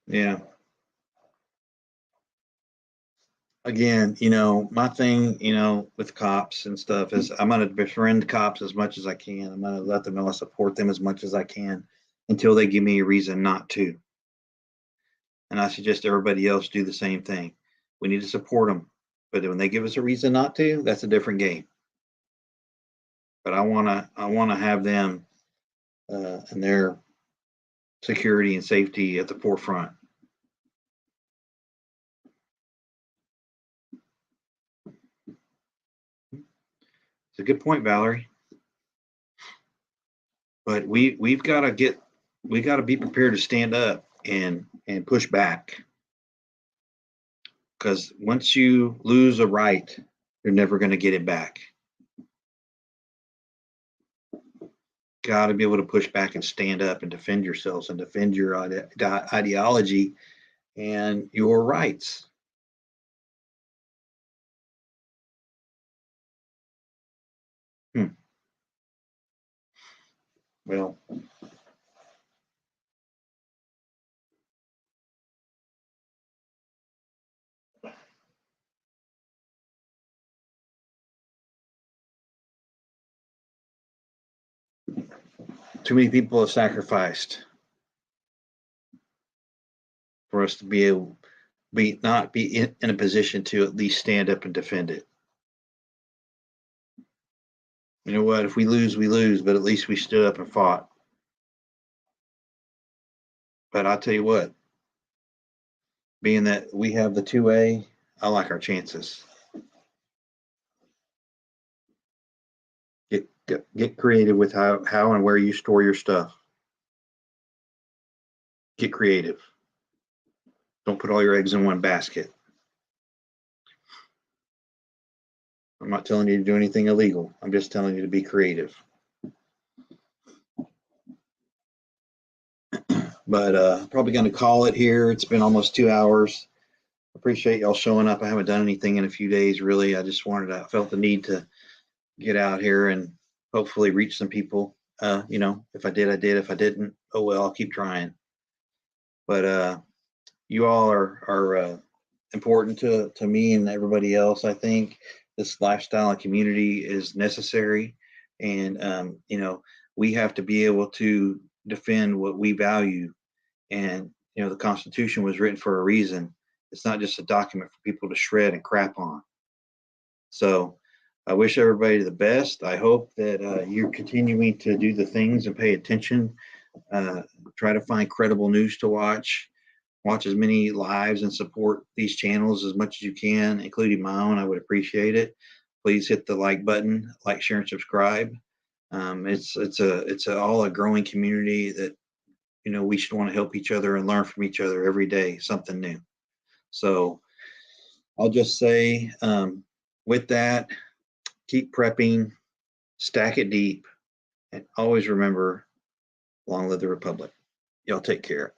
Yeah. Again, my thing, with cops and stuff is I'm going to befriend cops as much as I can. I'm going to let them know I support them as much as I can until they give me a reason not to. And I suggest everybody else do the same thing. We need to support them. But when they give us a reason not to, that's a different game. but I wanna have them and their security and safety at the forefront. It's a good point, Valerie. But we've got to be prepared to stand up and push back, because once you lose a right, you're never going to get it back. Got to be able to push back and stand up and defend yourselves and defend your ideology and your rights. Well, too many people have sacrificed for us to be able not be in a position to at least stand up and defend it. You know what? If we lose, we lose, but at least we stood up and fought. But I'll tell you what, being that we have the 2A, I like our chances. Get creative with how and where you store your stuff. Get creative. Don't put all your eggs in one basket. I'm not telling you to do anything illegal. I'm just telling you to be creative. But probably going to call it here. It's been almost 2 hours. Appreciate y'all showing up. I haven't done anything in a few days, really. I just felt the need to get out here and hopefully reach some people. If I did, I did. If I didn't, oh well, I'll keep trying. But you all are important to me and everybody else. I think this lifestyle and community is necessary, and we have to be able to defend what we value. And the Constitution was written for a reason. It's not just a document for people to shred and crap on. So I wish everybody the best. I hope that you're continuing to do the things and pay attention. Try to find credible news to watch. Watch as many lives and support these channels as much as you can, including my own. I would appreciate it. Please hit the like button, like, share, and subscribe. It's all a growing community that we should want to help each other and learn from each other every day, something new. So I'll just say, with that, keep prepping, stack it deep, and always remember, long live the Republic. Y'all take care.